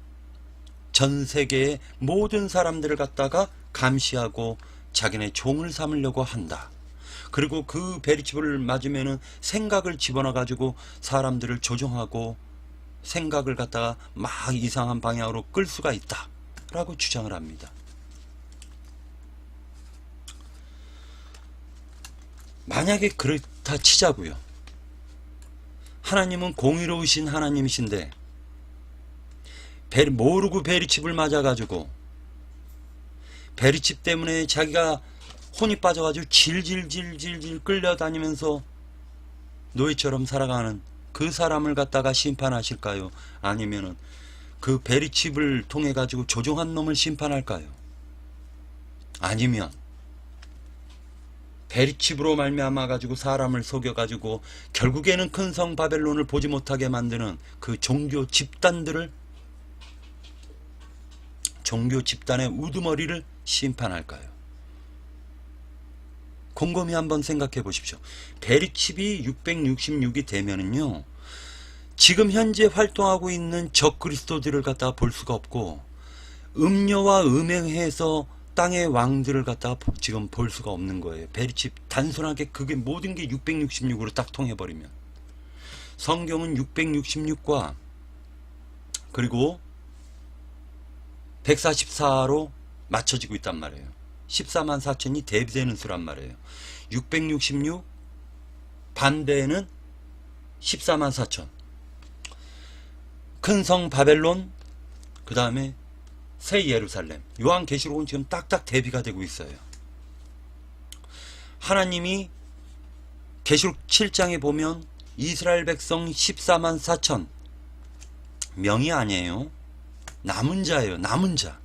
전 세계의 모든 사람들을 갖다가 감시하고 자기네 종을 삼으려고 한다. 그리고 그 베리칩을 맞으면은 생각을 집어넣어 가지고 사람들을 조종하고 생각을 갖다가 막 이상한 방향으로 끌 수가 있다 라고 주장을 합니다. 만약에 그렇다 치자고요. 하나님은 공의로우신 하나님이신데 모르고 베리칩을 맞아가지고 베리칩 때문에 자기가 혼이 빠져가지고 질질질질질 끌려다니면서 노예처럼 살아가는 그 사람을 갖다가 심판하실까요? 아니면은 그 베리칩을 통해 가지고 조종한 놈을 심판할까요? 아니면 베리칩으로 말미암아 가지고 사람을 속여 가지고 결국에는 큰 성 바벨론을 보지 못하게 만드는 그 종교 집단의 우두머리를 심판할까요? 곰곰이 한번 생각해 보십시오. 베리칩이 666이 되면은요, 지금 현재 활동하고 있는 적그리스도들을 갖다가 볼 수가 없고, 음녀와 음행해서 땅의 왕들을 갖다가 지금 볼 수가 없는 거예요. 베리칩 단순하게 그게 모든 게 666으로 딱 통해버리면. 성경은 666과 그리고 144로 맞춰지고 있단 말이에요. 14만 4천이 대비되는 수란 말이에요. 666 반대는 14만 4천. 큰 성 바벨론, 그 다음에 새 예루살렘. 요한계시록은 지금 딱딱 대비가 되고 있어요. 하나님이 계시록 7장에 보면 이스라엘 백성 14만 4천 명이 아니에요. 남은 자예요. 남은 자.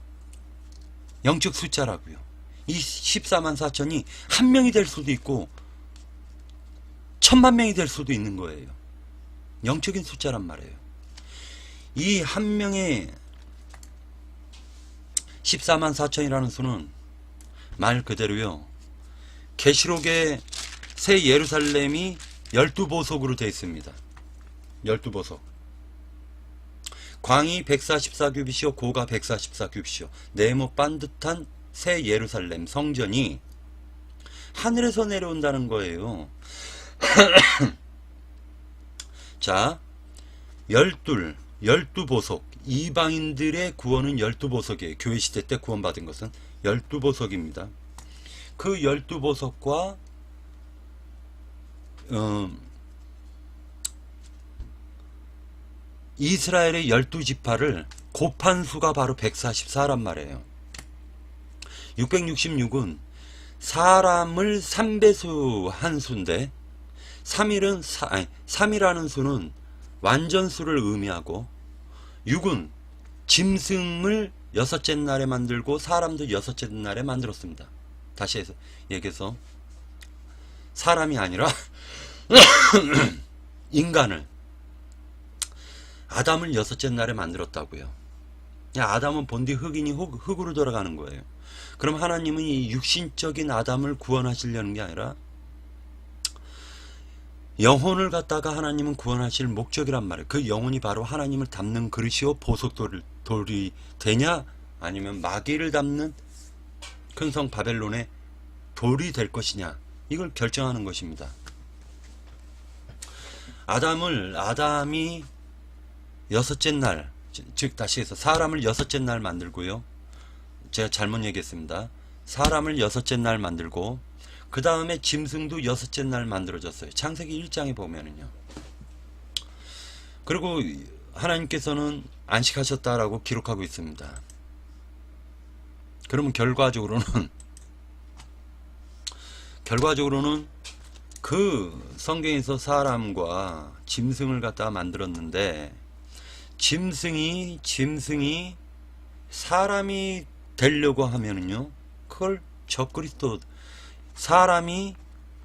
영적 숫자라고요. 이 14만 4천이 한 명이 될 수도 있고 1000만 명이 될 수도 있는 거예요. 영적인 숫자란 말이에요. 이 한 명의 14만 4천이라는 수는 말 그대로요, 계시록의 새 예루살렘이 12보석으로 되어 있습니다. 12보석. 광이 144규빗이요 고가 144규빗이요 네모 반듯한 새 예루살렘 성전이 하늘에서 내려온다는 거예요. 자, 12보석. 이방인들의 구원은 12보석이에요. 교회 시대 때 구원받은 것은 12보석입니다. 그 12보석과 이스라엘의 12지파를 곱한 수가 바로 144란 말이에요. 666은 사람을 3배수 한 수인데 3이라는 수는 완전수를 의미하고 6은 짐승을 여섯째 날에 만들고 사람도 여섯째 날에 만들었습니다. 다시 해서 얘기해서 사람이 아니라 인간을, 아담을 여섯째 날에 만들었다고요. 아담은 본디 흙이니 흙으로 돌아가는 거예요. 그럼 하나님은 이 육신적인 아담을 구원하시려는 게 아니라 영혼을 갖다가 하나님은 구원하실 목적이란 말이에요. 그 영혼이 바로 하나님을 담는 그릇이요 보석돌이 되냐, 아니면 마귀를 담는 큰 성 바벨론의 돌이 될 것이냐, 이걸 결정하는 것입니다. 아담이 여섯째 날, 즉 다시 해서 사람을 여섯째 날 만들고요. 제가 잘못 얘기했습니다. 사람을 여섯째 날 만들고 그 다음에 짐승도 여섯째 날 만들어졌어요. 창세기 1장에 보면은요. 그리고 하나님께서는 안식하셨다라고 기록하고 있습니다. 그러면 결과적으로는 그 성경에서 사람과 짐승을 갖다가 만들었는데, 짐승이 사람이 되려고 하면은요, 그걸 적그리스도, 사람이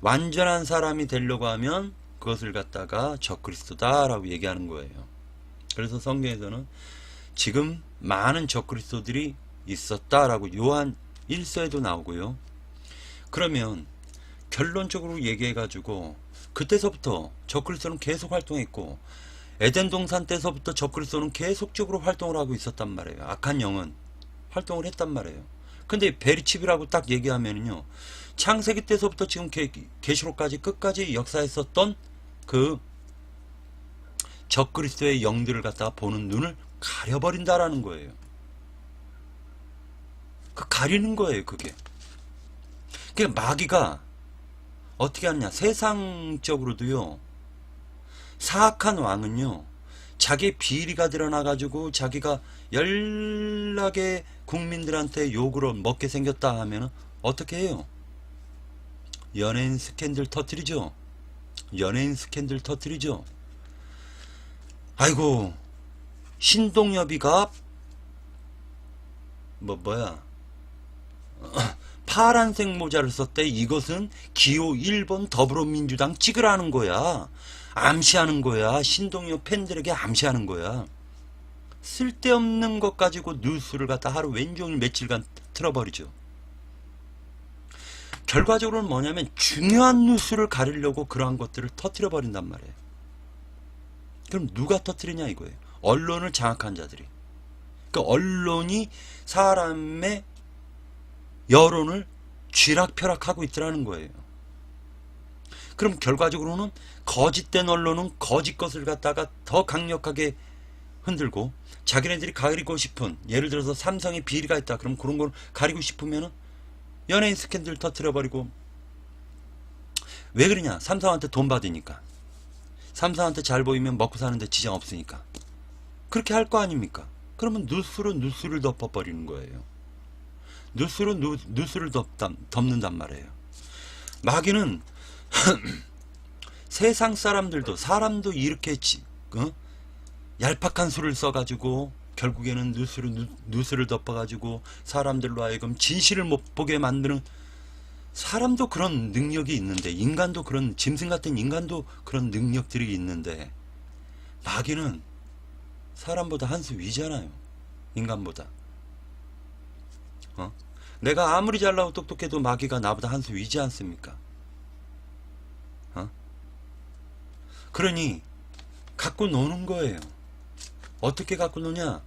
완전한 사람이 되려고 하면 그것을 갖다가 적그리스도다라고 얘기하는 거예요. 그래서 성경에서는 지금 많은 적그리스도들이 있었다라고 요한 1서에도 나오고요. 그러면 결론적으로 얘기해가지고 그때서부터 적그리스도는 계속 활동했고, 에덴 동산 때서부터 적그리스도는 계속적으로 활동을 하고 있었단 말이에요. 악한 영은 활동을 했단 말이에요. 근데 베리칩이라고 딱 얘기하면은요, 창세기 때서부터 지금 계시록까지 끝까지 역사했었던 그 적그리스도의 영들을 갖다가 보는 눈을 가려버린다라는 거예요. 가리는 거예요, 그게. 그러니까 마귀가 어떻게 하느냐, 세상적으로도요, 사악한 왕은요, 자기 비리가 드러나가지고 자기가 연락에 국민들한테 욕으로 먹게 생겼다 하면은 어떻게 해요? 연예인 스캔들 터뜨리죠. 아이고, 신동엽이가 파란색 모자를 썼대. 이것은 기호 1번 더불어민주당 찍으라는 거야. 암시하는 거야. 신동엽 팬들에게 암시하는 거야. 쓸데없는 것 가지고 뉴스를 갖다 하루 왼종일 며칠간 틀어버리죠. 결과적으로는 뭐냐면 중요한 뉴스를 가리려고 그러한 것들을 터뜨려버린단 말이에요. 그럼 누가 터뜨리냐 이거예요. 언론을 장악한 자들이. 그러니까 언론이 사람의 여론을 쥐락펴락하고 있더라는 거예요. 그럼 결과적으로는 거짓된 언론은 거짓 것을 갖다가 더 강력하게 흔들고, 자기네들이 가리고 싶은, 예를 들어서 삼성에 비리가 있다, 그럼 그런 걸 가리고 싶으면은 연예인 스캔들 터뜨려버리고. 왜 그러냐? 삼성한테 돈 받으니까. 삼성한테 잘 보이면 먹고 사는데 지장 없으니까. 그렇게 할 거 아닙니까? 그러면 뉴스로 뉴스를 덮어버리는 거예요. 뉴스로 뉴스를 덮는단 말이에요. 마귀는 세상 사람도 이렇게 얄팍한 수를 써가지고 결국에는 뉴스를 덮어가지고 사람들로 하여금 진실을 못 보게 만드는, 사람도 그런 능력이 있는데, 인간도 그런, 짐승 같은 인간도 그런 능력들이 있는데, 마귀는 사람보다 한 수 위잖아요. 인간보다. 내가 아무리 잘나고 똑똑해도 마귀가 나보다 한 수 위지 않습니까? 그러니 갖고 노는 거예요. 어떻게 갖고 노냐?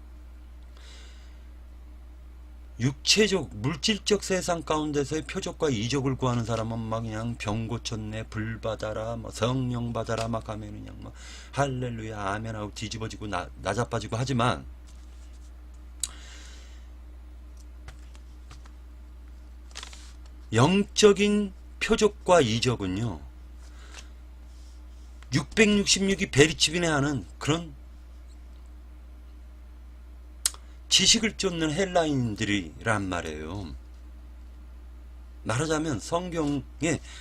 육체적, 물질적 세상 가운데서의 표적과 이적을 구하는 사람은 막 그냥 병 고쳤네, 불 받아라, 뭐 성령 받아라 막 하면 그냥 막 할렐루야 아멘 하고 뒤집어지고 나자빠지고 하지만, 영적인 표적과 이적은요, 666이 베리치빈에 하는 그런 지식을 쫓는 헬라인들이란 말이에요. 말하자면 성경에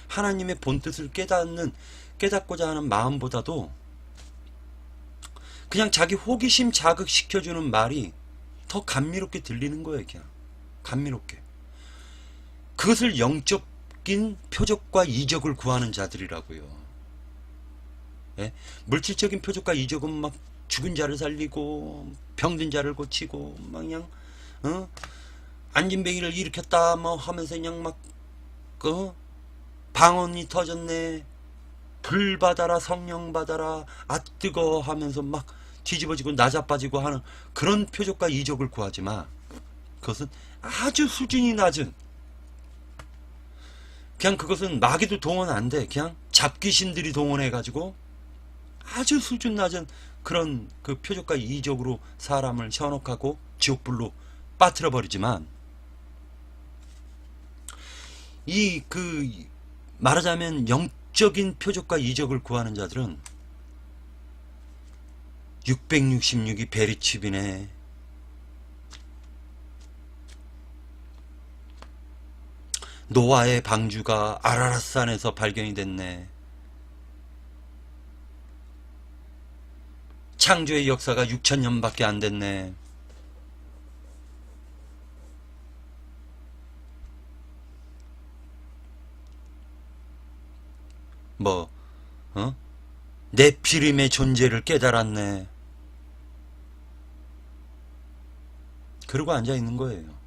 하나님의 본뜻을 깨닫고자 하는 마음보다도 그냥 자기 호기심 자극시켜주는 말이 더 감미롭게 들리는 거예요. 그냥 감미롭게. 그것을 영적 영적인 표적과 이적을 구하는 자들이라고요. 예? 물질적인 표적과 이적은 막 죽은 자를 살리고 병든 자를 고치고 막 그냥 안진뱅이를 일으켰다 뭐 하면서 그냥 막 방언이 터졌네, 불 받아라, 성령 받아라, 아 뜨거 하면서 막 뒤집어지고 나자빠지고 하는 그런 표적과 이적을 구하지 마. 그것은 아주 수준이 낮은, 그냥 그것은 마귀도 동원 안 돼. 그냥 잡귀신들이 동원해 가지고 아주 수준 낮은 그런 그 표적과 이적으로 사람을 현혹하고 지옥불로 빠뜨려 버리지만, 이 그 말하자면 영적인 표적과 이적을 구하는 자들은 666이 베리칩이네, 노아의 방주가 아라랏산에서 발견이 됐네, 창조의 역사가 6천년밖에 안 됐네, 뭐 네피림의 존재를 깨달았네, 그러고 앉아 있는 거예요.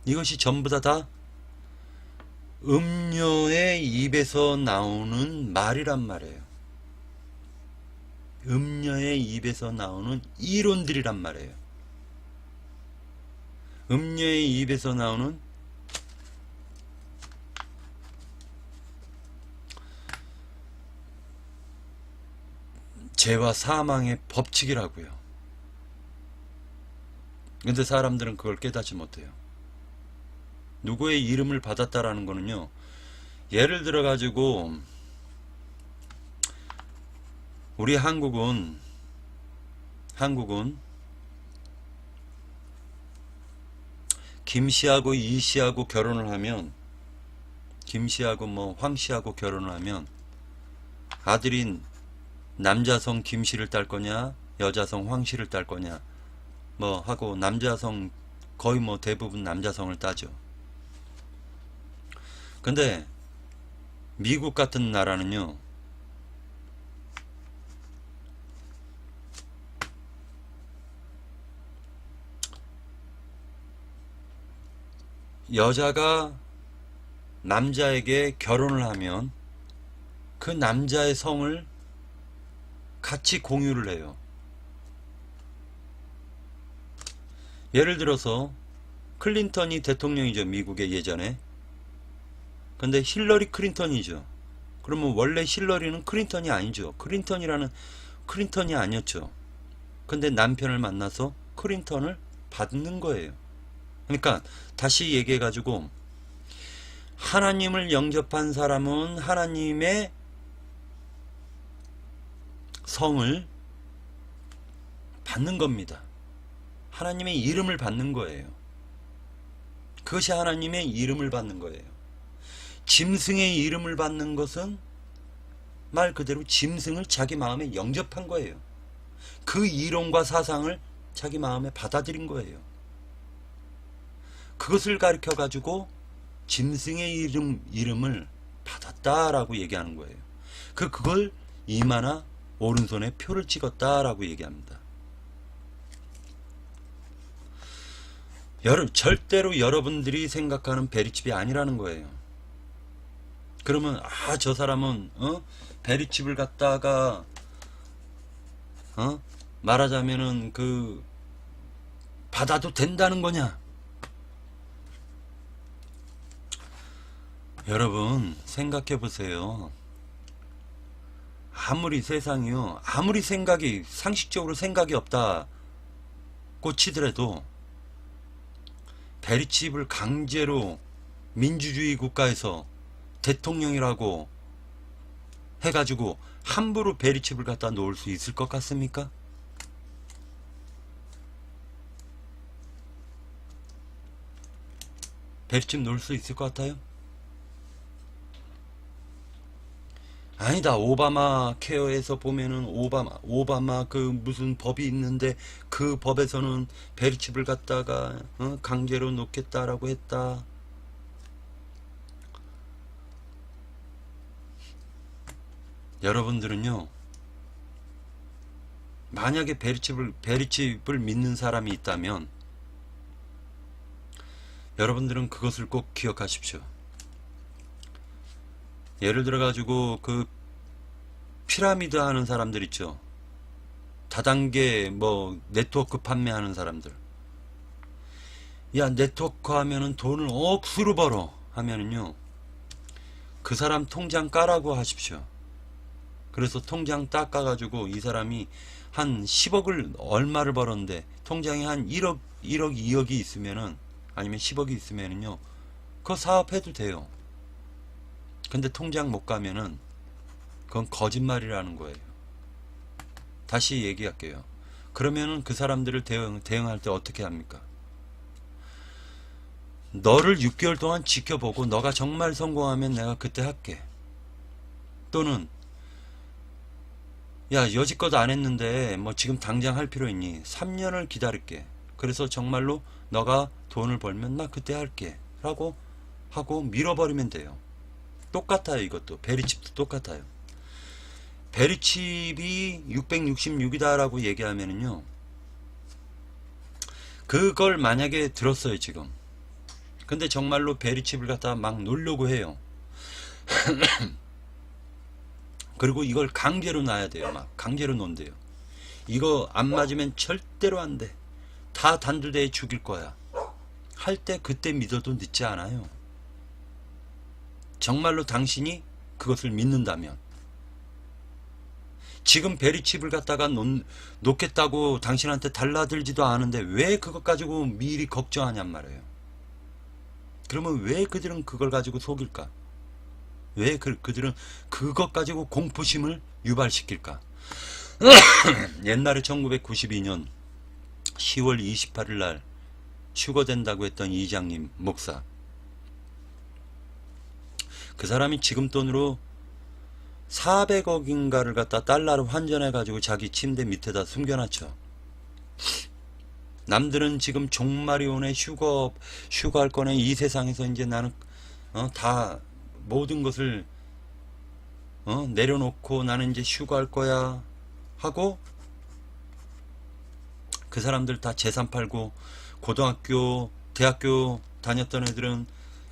이것이 전부 다 음녀의 입에서 나오는 말이란 말이에요. 음녀의 입에서 나오는 이론들이란 말이에요. 음녀의 입에서 나오는 죄와 사망의 법칙이라고요. 근데 사람들은 그걸 깨닫지 못해요. 누구의 이름을 받았다라는 거는요, 예를 들어 가지고 우리 한국은 김씨하고 이씨하고 결혼을 하면, 김씨하고 뭐 황씨하고 결혼을 하면 아들인 남자성 김씨를 딸 거냐 여자성 황씨를 딸 거냐 뭐 하고, 남자성 거의 뭐 대부분 남자성을 따죠. 근데 미국 같은 나라는요, 여자가 남자에게 결혼을 하면 그 남자의 성을 같이 공유를 해요. 예를 들어서 클린턴이 대통령이죠, 미국의 예전에. 근데 힐러리 클린턴이죠. 그러면 원래 힐러리는 클린턴이 아니죠. 클린턴이 아니었죠. 근데 남편을 만나서 클린턴을 받는 거예요. 그러니까 다시 얘기해가지고, 하나님을 영접한 사람은 하나님의 성을 받는 겁니다. 하나님의 이름을 받는 거예요. 그것이 하나님의 이름을 받는 거예요. 짐승의 이름을 받는 것은 말 그대로 짐승을 자기 마음에 영접한 거예요. 그 이론과 사상을 자기 마음에 받아들인 거예요. 그것을 가르쳐 가지고 짐승의 이름을 받았다라고 얘기하는 거예요. 그걸 이마나 오른손에 표를 찍었다라고 얘기합니다. 절대로 여러분들이 생각하는 베리칩이 아니라는 거예요. 그러면 저 사람은 베리칩을 갖다가 말하자면은 받아도 된다는 거냐? 여러분 생각해 보세요. 아무리 세상이요, 아무리 상식적으로 생각이 없다고 치더라도 베리칩을 강제로 민주주의 국가에서 대통령이라고 해가지고 함부로 베리칩을 갖다 놓을 수 있을 것 같습니까? 베리칩 놓을 수 있을 것 같아요? 아니다. 오바마 케어에서 보면은 오바마 그 무슨 법이 있는데 그 법에서는 베리칩을 갖다가 강제로 놓겠다라고 했다. 여러분들은요, 만약에 베리칩을 믿는 사람이 있다면 여러분들은 그것을 꼭 기억하십시오. 예를 들어 가지고 그 피라미드 하는 사람들 있죠. 다단계 뭐 네트워크 판매하는 사람들. 야, 네트워크 하면은 돈을 억수로 벌어 하면은요, 그 사람 통장 까라고 하십시오. 그래서 통장 닦아 가지고 이 사람이 한 10억을 얼마를 벌었는데 통장에 한 1억 2억이 있으면은, 아니면 10억이 있으면은요, 그거 사업해도 돼요. 근데 통장 못 가면은 그건 거짓말이라는 거예요. 다시 얘기할게요. 그러면은 그 사람들을 대응할 때 어떻게 합니까? 너를 6개월 동안 지켜보고 너가 정말 성공하면 내가 그때 할게. 또는 야, 여지껏 안 했는데 뭐 지금 당장 할 필요 있니? 3년을 기다릴게. 그래서 정말로 너가 돈을 벌면 나 그때 할게 라고 하고 밀어버리면 돼요. 똑같아요. 이것도 베리칩도 똑같아요. 베리칩이 666이다 라고 얘기하면은요, 그걸 만약에 들었어요 지금. 근데 정말로 베리칩을 갖다가 막 놓으려고 해요. 그리고 이걸 강제로 놔야 돼요. 막 강제로 놓는데요. 이거 안 맞으면 절대로 안 돼. 다 단두대에 죽일 거야. 할 때 그때 믿어도 늦지 않아요. 정말로 당신이 그것을 믿는다면. 지금 베리칩을 갖다가 놓겠다고 당신한테 달라들지도 않은데 왜 그것 가지고 미리 걱정하냔 말이에요. 그러면 왜 그들은 그걸 가지고 속일까? 왜 그들은 그것 가지고 공포심을 유발시킬까? 옛날에 1992년 10월 28일 날 휴거된다고 했던 이장님 목사, 그 사람이 지금 돈으로 400억인가를 갖다 달러로 환전해 가지고 자기 침대 밑에다 숨겨놨죠. 남들은 지금 종마리온에 휴거할 거네. 이 세상에서 이제 나는 다 모든 것을 내려놓고 나는 이제 휴거할 거야 하고, 그 사람들 다 재산 팔고, 고등학교 대학교 다녔던 애들은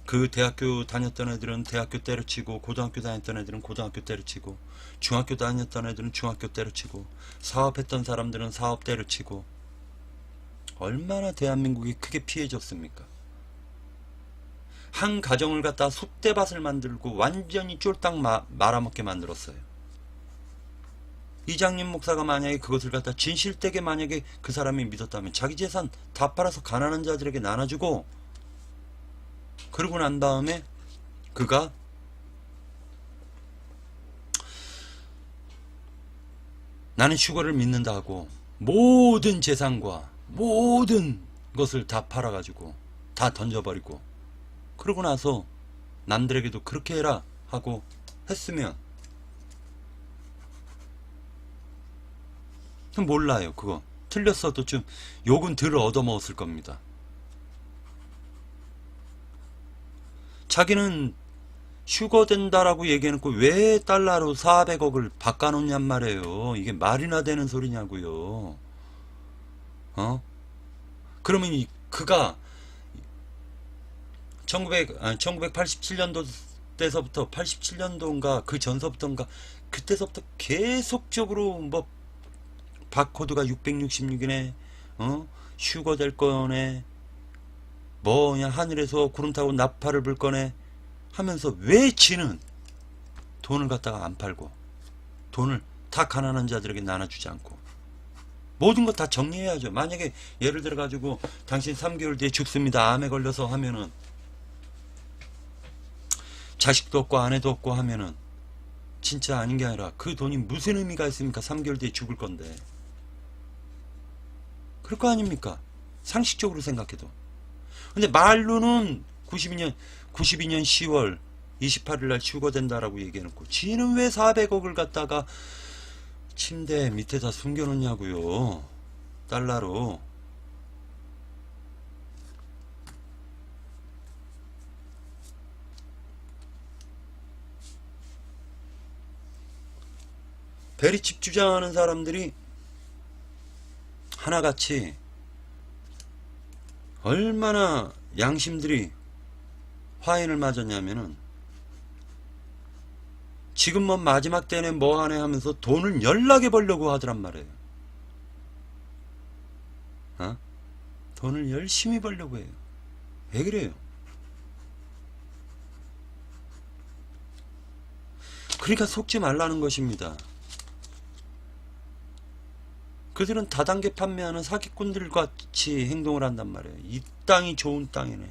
그 대학교 다녔던 애들은 대학교 때려치고, 고등학교 다녔던 애들은 고등학교 때려치고, 중학교 다녔던 애들은 중학교 때려치고, 사업했던 사람들은 사업 때려치고, 얼마나 대한민국이 크게 피해졌습니까? 한 가정을 갖다 쑥대밭을 만들고 완전히 쫄딱 말아먹게 만들었어요. 이장님 목사가 만약에 그것을 갖다 진실되게 만약에 그 사람이 믿었다면 자기 재산 다 팔아서 가난한 자들에게 나눠주고, 그러고 난 다음에 그가 나는 휴거를 믿는다 하고 모든 재산과 모든 것을 다 팔아가지고 다 던져버리고, 그러고 나서 남들에게도 그렇게 해라 하고 했으면, 몰라요. 그거 틀렸어도 좀 욕은 덜 얻어먹었을 겁니다. 자기는 휴거된다라고 얘기해놓고 왜 달러로 400억을 바꿔놓냔 말이에요. 이게 말이나 되는 소리냐고요. 그러면 그가 1987년도 때서부터 87년도인가 그 전서부터인가 그때서부터 계속적으로 뭐 바코드가 666이네, 휴거될 거네, 뭐 그냥 하늘에서 구름 타고 나팔을 불 거네 하면서 왜 지는 돈을 갖다가 안 팔고 돈을 다 가난한 자들에게 나눠주지 않고 모든 것 다 정리해야죠. 만약에 예를 들어 가지고 당신 3개월 뒤에 죽습니다, 암에 걸려서 하면은, 자식도 없고 아내도 없고 하면은 진짜 아닌 게 아니라 그 돈이 무슨 의미가 있습니까? 3개월 뒤에 죽을 건데. 그럴 거 아닙니까? 상식적으로 생각해도. 근데 말로는 92년 10월 28일날 휴거된다라고 얘기해놓고 지는 왜 400억을 갖다가 침대 밑에다 숨겨놓냐고요. 달러로. 베리칩 주장하는 사람들이 하나같이 얼마나 양심들이 화인을 맞았냐면은 지금 뭐 마지막 때는 뭐 하네 하면서 돈을 연락해 보려고 하더란 말이에요. 돈을 열심히 벌려고 해요. 왜 그래요? 그러니까 속지 말라는 것입니다. 그들은 다단계 판매하는 사기꾼들 같이 행동을 한단 말이에요. 이 땅이 좋은 땅이네.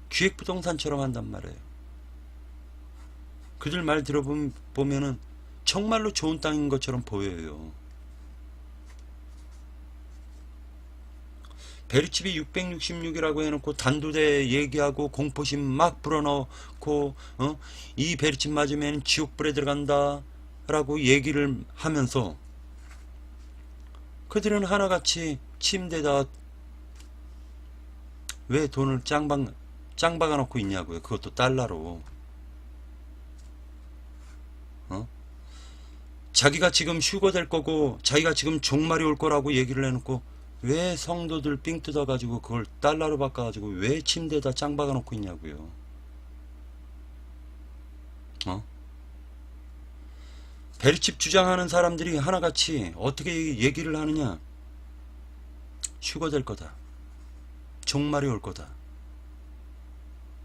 기획부동산처럼 한단 말이에요. 그들 말 들어보면은 정말로 좋은 땅인 것처럼 보여요. 베리칩이 666이라고 해놓고 단두대 얘기하고 공포심 막 불어넣고 이 베리칩 맞으면 지옥불에 들어간다 라고 얘기를 하면서 그들은 하나같이 침대에다 왜 돈을 짱박아 놓고 있냐고요. 그것도 달러로. 자기가 지금 휴거될 거고 자기가 지금 종말이 올 거라고 얘기를 해놓고 왜 성도들 삥 뜯어가지고 그걸 달러로 바꿔가지고 왜 침대에다 짱박아 놓고 있냐고요. 베리칩 주장하는 사람들이 하나같이 어떻게 얘기를 하느냐. 휴거될 거다. 종말이 올 거다.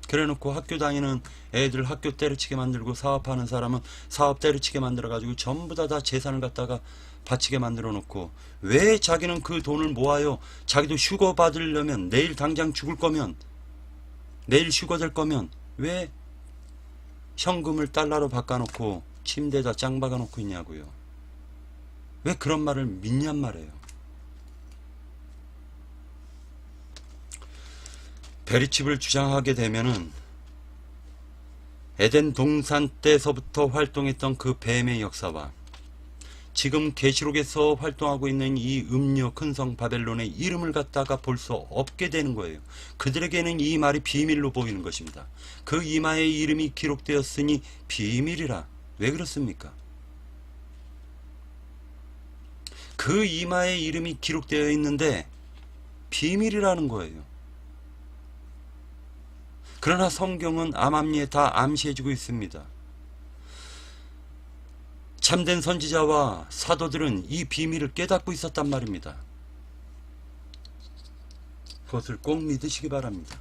그래놓고 학교 다니는 애들 학교 때려치게 만들고 사업하는 사람은 사업 때려치게 만들어가지고 전부 다 재산을 갖다가 바치게 만들어 놓고 왜 자기는 그 돈을 모아요. 자기도 휴거 받으려면 내일 당장 죽을 거면 내일 휴거될 거면 왜 현금을 달러로 바꿔놓고 침대에다 짱 박아놓고 있냐고요. 왜 그런 말을 믿냔 말이에요. 베리칩을 주장하게 되면은 에덴 동산 때서부터 활동했던 그 뱀의 역사와 지금 계시록에서 활동하고 있는 이 음녀 큰성 바벨론의 이름을 갖다가 볼 수 없게 되는 거예요. 그들에게는 이 말이 비밀로 보이는 것입니다. 그 이마에 이름이 기록되었으니 비밀이라. 왜 그렇습니까? 그 이마에 이름이 기록되어 있는데 비밀이라는 거예요. 그러나 성경은 암암리에 다 암시해주고 있습니다. 참된 선지자와 사도들은 이 비밀을 깨닫고 있었단 말입니다. 그것을 꼭 믿으시기 바랍니다.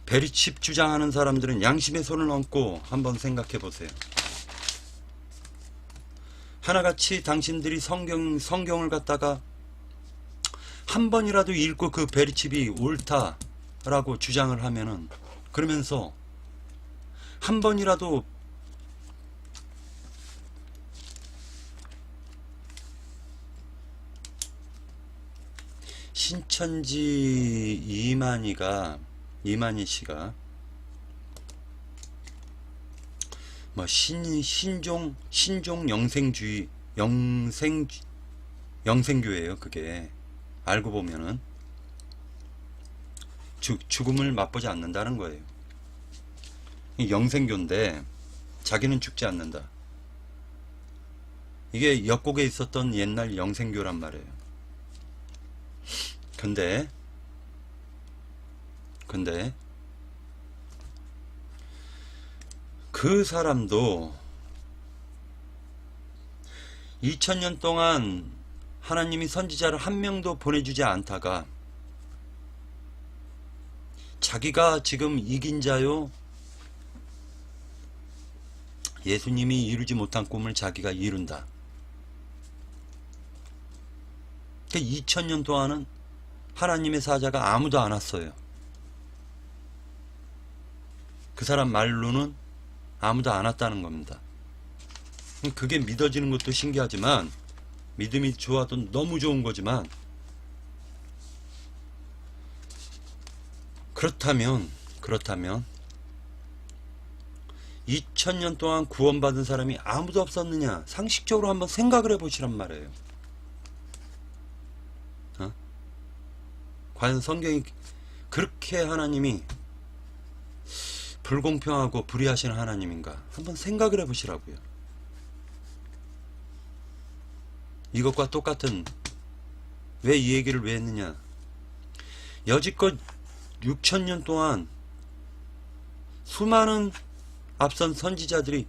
베리칩 주장하는 사람들은 양심의 손을 얹고 한번 생각해 보세요. 하나같이 당신들이 성경을 갖다가 한 번이라도 읽고 그 베리칩이 옳다라고 주장을 하면은 그러면서 한 번이라도 신천지 이만희 씨가 뭐 신종 영생교예요. 그게 알고 보면은 죽음을 맛보지 않는다는 거예요. 영생교인데 자기는 죽지 않는다. 이게 역곡에 있었던 옛날 영생교란 말이에요. 근데 그 사람도 2000년 동안 하나님이 선지자를 한 명도 보내주지 않다가 자기가 지금 이긴 자요, 예수님이 이루지 못한 꿈을 자기가 이룬다. 2000년 동안은 하나님의 사자가 아무도 안 왔어요. 그 사람 말로는 아무도 안 왔다는 겁니다. 그게 믿어지는 것도 신기하지만, 믿음이 좋아도 너무 좋은 거지만, 그렇다면 2000년 동안 구원받은 사람이 아무도 없었느냐? 상식적으로 한번 생각을 해보시란 말이에요. 과연 성경이 그렇게 하나님이 불공평하고 불의하신 하나님인가? 한번 생각을 해보시라고요. 이것과 똑같은, 왜 이 얘기를 왜 했느냐? 여지껏 6000년 동안 수많은 앞선 선지자들이,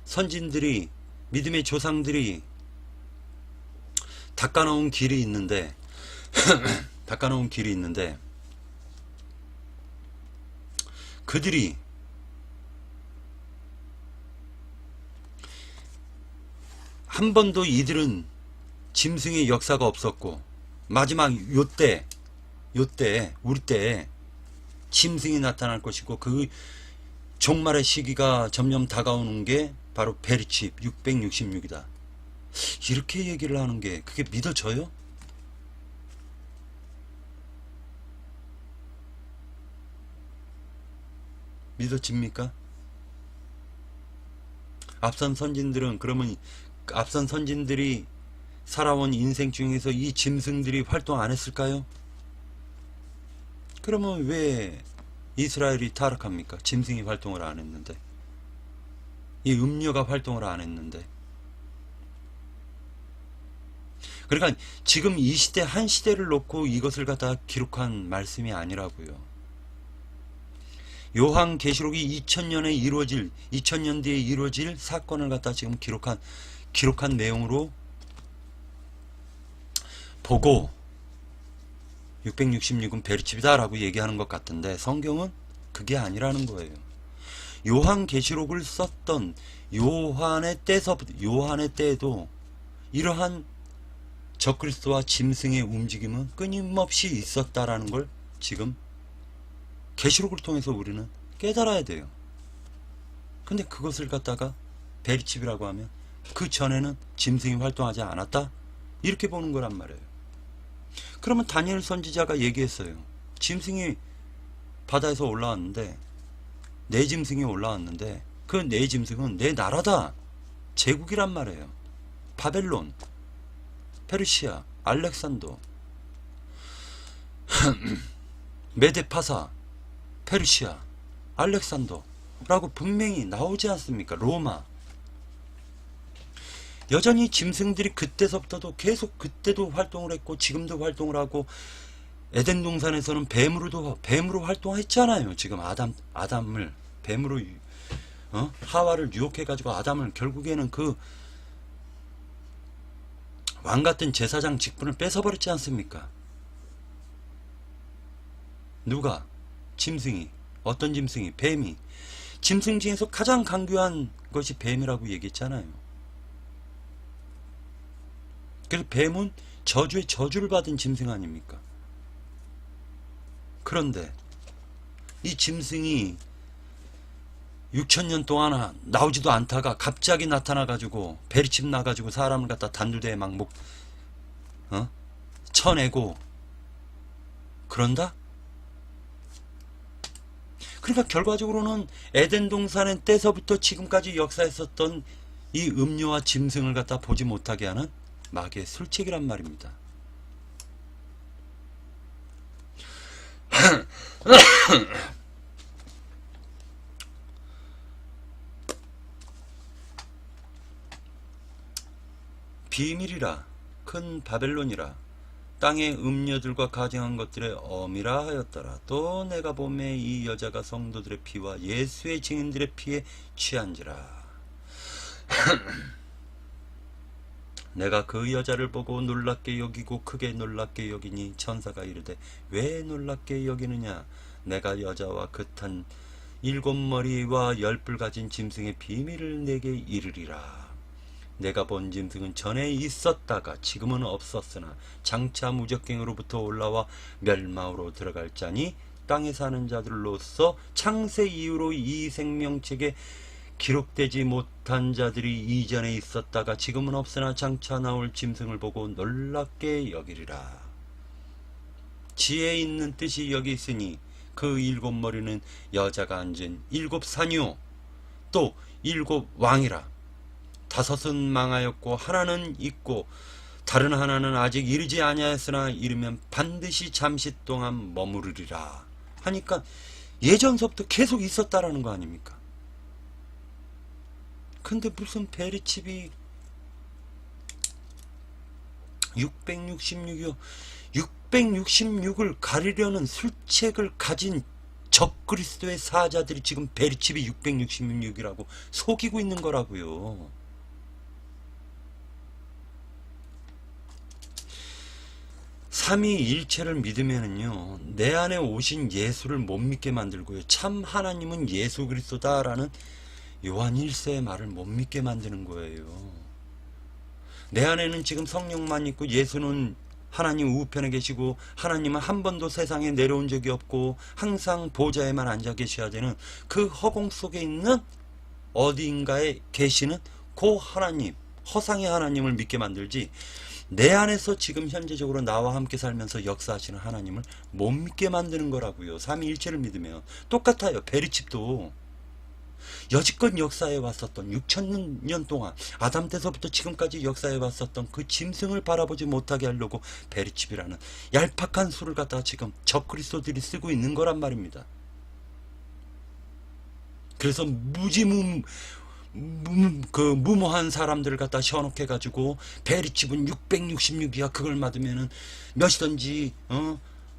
선진들이, 믿음의 조상들이 닦아놓은 길이 있는데 닦아놓은 길이 있는데 그들이 한 번도 이들은 짐승의 역사가 없었고, 마지막 요때 우리 때에 짐승이 나타날 것이고, 그 종말의 시기가 점점 다가오는 게 바로 베리칩 666이다. 이렇게 얘기를 하는 게 그게 믿어져요? 믿어집니까? 앞선 선진들은, 그러면 앞선 선진들이 살아온 인생 중에서 이 짐승들이 활동 안 했을까요? 그러면 왜 이스라엘이 타락합니까? 짐승이 활동을 안 했는데, 이 음녀가 활동을 안 했는데. 그러니까 지금 이 시대 한 시대를 놓고 이것을 갖다 기록한 말씀이 아니라고요. 요한계시록이 2000년 뒤에 이루어질 사건을 갖다 지금 기록한 내용으로 보고 666은 베리칩이다 라고 얘기하는 것 같은데, 성경은 그게 아니라는 거예요. 요한계시록을 썼던 요한의 때에도 이러한 적그리스도와 짐승의 움직임은 끊임없이 있었다라는 걸 지금 계시록을 통해서 우리는 깨달아야 돼요. 근데 그것을 갖다가 베리칩이라고 하면 그 전에는 짐승이 활동하지 않았다? 이렇게 보는 거란 말이에요. 그러면 다니엘 선지자가 얘기했어요. 짐승이 바다에서 올라왔는데, 네 짐승이 올라왔는데 그 네 짐승은 내 나라다. 제국이란 말이에요. 바벨론, 페르시아, 알렉산더, 메데파사, 페르시아, 알렉산더 라고 분명히 나오지 않습니까? 로마. 여전히 짐승들이 그때서부터도 계속, 그때도 활동을 했고 지금도 활동을 하고, 에덴 동산에서는 뱀으로 활동했잖아요. 지금 아담을 뱀으로 하와를 유혹해 가지고 아담을 결국에는 그 왕같은 제사장 직분을 뺏어버렸지 않습니까? 누가? 짐승이. 어떤 짐승이? 뱀이. 짐승 중에서 가장 강교한 것이 뱀이라고 얘기했잖아요. 그래서 뱀은 저주의 저주를 받은 짐승 아닙니까? 그런데 이 짐승이 6000년 동안 나오지도 않다가 갑자기 나타나가지고 베리칩 나가지고 사람을 갖다 단두대에 막 쳐내고 그런다? 그러니까 결과적으로는 에덴 동산의 때서부터 지금까지 역사했었던 이 음료와 짐승을 갖다 보지 못하게 하는 마귀의 술책이란 말입니다. 비밀이라, 큰 바벨론이라, 땅의 음녀들과 가증한 것들의 어미라 하였더라. 또 내가 보매 이 여자가 성도들의 피와 예수의 증인들의 피에 취한지라. 내가 그 여자를 보고 놀랍게 여기고 크게 놀랍게 여기니 천사가 이르되 왜 놀랍게 여기느냐? 내가 여자와 그탄 7머리와 10뿔 가진 짐승의 비밀을 내게 이르리라. 내가 본 짐승은 전에 있었다가 지금은 없었으나 장차 무적갱으로부터 올라와 멸망으로 들어갈 자니 땅에 사는 자들로서 창세 이후로 이 생명책에 기록되지 못한 자들이 이전에 있었다가 지금은 없으나 장차 나올 짐승을 보고 놀랍게 여기리라. 지혜 있는 뜻이 여기 있으니 그 7머리는 여자가 앉은 7 산이요 또 일곱 왕이라. 다섯은 망하였고 하나는 있고 다른 하나는 아직 이르지 아니하였으나 이르면 반드시 잠시 동안 머무르리라 하니까 예전서부터 계속 있었다라는 거 아닙니까? 근데 무슨 베리칩이 666이요. 666을 가리려는 술책을 가진 적그리스도의 사자들이 지금 베리칩이 666이라고 속이고 있는 거라고요. 삼위일체를 믿으면은요, 내 안에 오신 예수를 못 믿게 만들고요, 참 하나님은 예수 그리스도다라는 요한 1세의 말을 못 믿게 만드는 거예요. 내 안에는 지금 성령만 있고 예수는 하나님 우편에 계시고 하나님은 한 번도 세상에 내려온 적이 없고 항상 보좌에만 앉아 계셔야 되는 그 허공 속에 있는 어디인가에 계시는 그 하나님, 허상의 하나님을 믿게 만들지, 내 안에서 지금 현재적으로 나와 함께 살면서 역사하시는 하나님을 못 믿게 만드는 거라고요. 삼위일체를 믿으면 똑같아요. 베리칩도 여지껏 역사해 왔었던 6,000년 동안 아담 때서부터 지금까지 역사해 왔었던 그 짐승을 바라보지 못하게 하려고 베리칩이라는 얄팍한 수를 갖다가 지금 적그리스도들이 쓰고 있는 거란 말입니다. 그래서 무모한 사람들을 갖다 시원하게 가지고 베리칩은 666이야. 그걸 맞으면은 몇이든지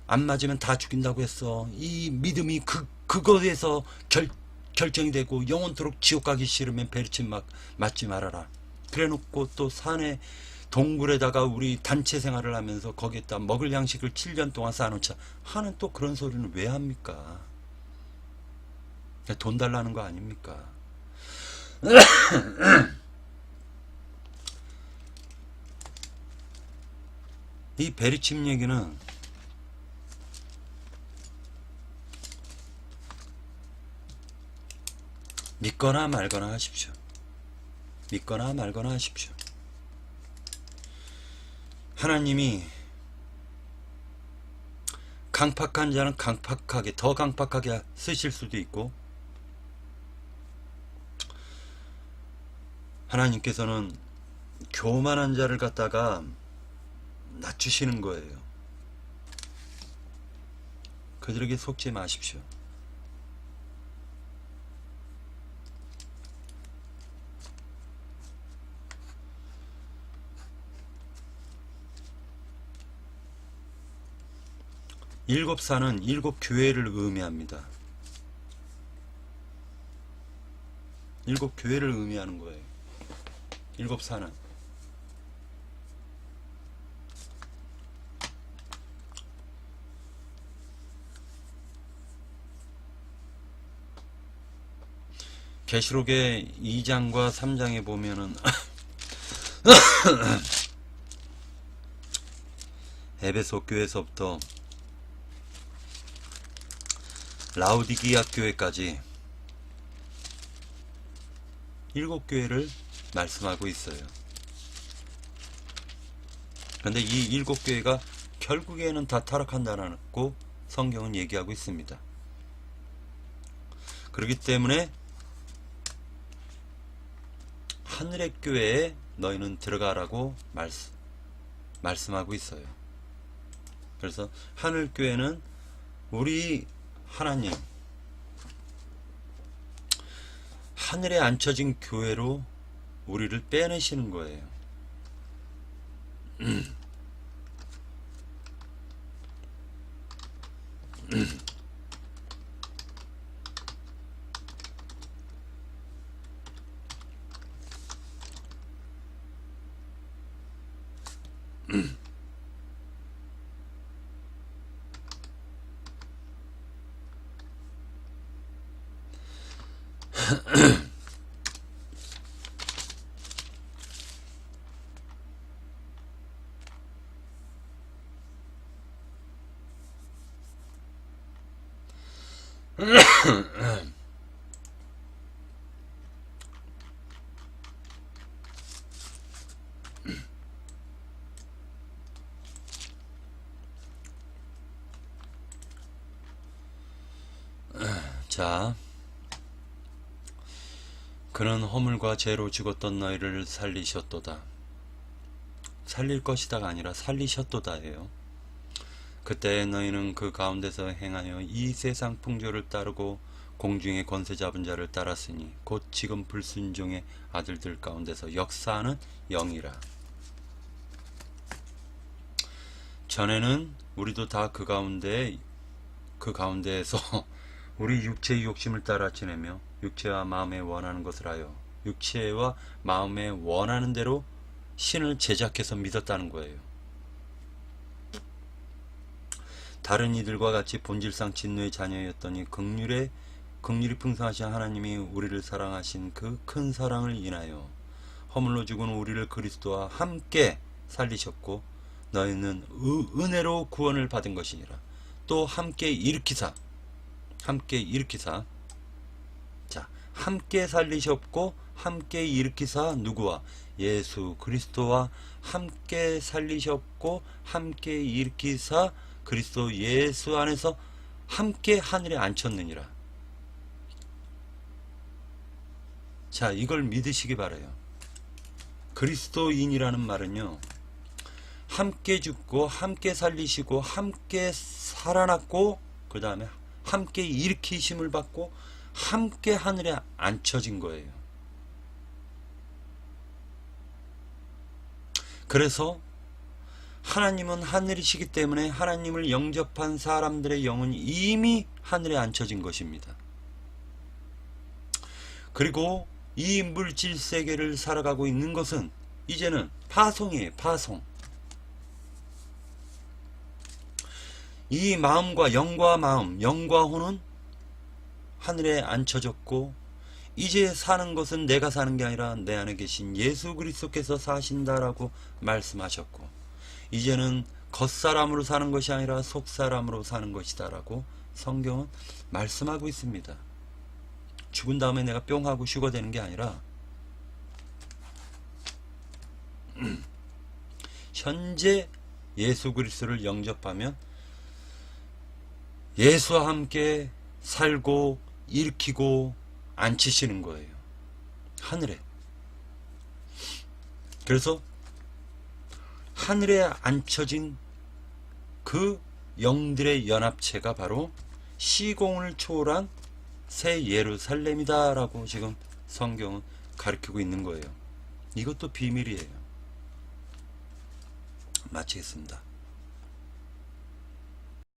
안 맞으면 다 죽인다고 했어. 이 믿음이 그거에서 결정이 되고 영원토록 지옥 가기 싫으면 베리칩 맞지 말아라. 그래놓고 또 산에 동굴에다가 우리 단체 생활을 하면서 거기에다 먹을 양식을 7년 동안 쌓아놓자 하는 또 그런 소리는 왜 합니까? 돈 달라는 거 아닙니까? 이 베리칩 얘기는 믿거나 말거나 하십시오. 믿거나 말거나 하십시오. 하나님이 강팍한 자는 강팍하게, 더 강팍하게 쓰실 수도 있고, 하나님께서는 교만한 자를 갖다가 낮추시는 거예요. 그들에게 속지 마십시오. 일곱 산은 일곱 교회를 의미합니다. 일곱 교회를 의미하는 거예요. 일곱 산은. 계시록의 2장과 3장에 보면은 에베소 교회에서부터 라우디기아 교회까지 일곱 교회를 말씀하고 있어요. 그런데 이 일곱 교회가 결국에는 다 타락한다라고 성경은 얘기하고 있습니다. 그렇기 때문에 하늘의 교회에 너희는 들어가라고 말씀하고 있어요. 그래서 하늘 교회는 우리 하나님, 하늘에 앉혀진 교회로 우리를 빼내시는 거예요. 자, 그는 허물과 죄로 죽었던 너희를 살리셨도다. 살릴 것이다가 아니라 살리셨도다예요. 그때 너희는 그 가운데서 행하여 이 세상 풍조를 따르고 공중의 권세 잡은 자를 따랐으니 곧 지금 불순종의 아들들 가운데서 역사하는 영이라. 전에는 우리도 다 그 가운데에서 우리 육체의 욕심을 따라 지내며 육체와 마음에 원하는 것을 하여 육체와 마음에 원하는 대로 신을 제작해서 믿었다는 거예요. 다른 이들과 같이 본질상 진노의 자녀였더니 긍휼이 풍성하신 하나님이 우리를 사랑하신 그 큰 사랑을 인하여 허물로 죽은 우리를 그리스도와 함께 살리셨고 너희는 은혜로 구원을 받은 것이니라. 또 함께 일으키사 자, 함께 살리셨고 함께 일으키사 누구와? 예수 그리스도와 함께 살리셨고 함께 일으키사 그리스도 예수 안에서 함께 하늘에 앉혔느니라. 자, 이걸 믿으시기 바라요. 그리스도인이라는 말은요, 함께 죽고 함께 살리시고 함께 살아났고 그 다음에 함께 일으키심을 받고 함께 하늘에 앉혀진 거예요. 그래서 하나님은 하늘이시기 때문에 하나님을 영접한 사람들의 영은 이미 하늘에 앉혀진 것입니다. 그리고 이 물질 세계를 살아가고 있는 것은 이제는 파송이에요. 파송. 이 마음과 영과 마음, 영과 혼은 하늘에 앉혀졌고 이제 사는 것은 내가 사는 게 아니라 내 안에 계신 예수 그리스도께서 사신다라고 말씀하셨고 이제는 겉사람으로 사는 것이 아니라 속사람으로 사는 것이다 라고 성경은 말씀하고 있습니다. 죽은 다음에 내가 뿅 하고 휴거되는 게 아니라 현재 예수 그리스도를 영접하면 예수와 함께 살고 일으키고 앉히시는 거예요. 하늘에. 그래서 하늘에 앉혀진 그 영들의 연합체가 바로 시공을 초월한 새 예루살렘이다 라고 지금 성경은 가르치고 있는 거예요. 이것도 비밀이에요. 마치겠습니다.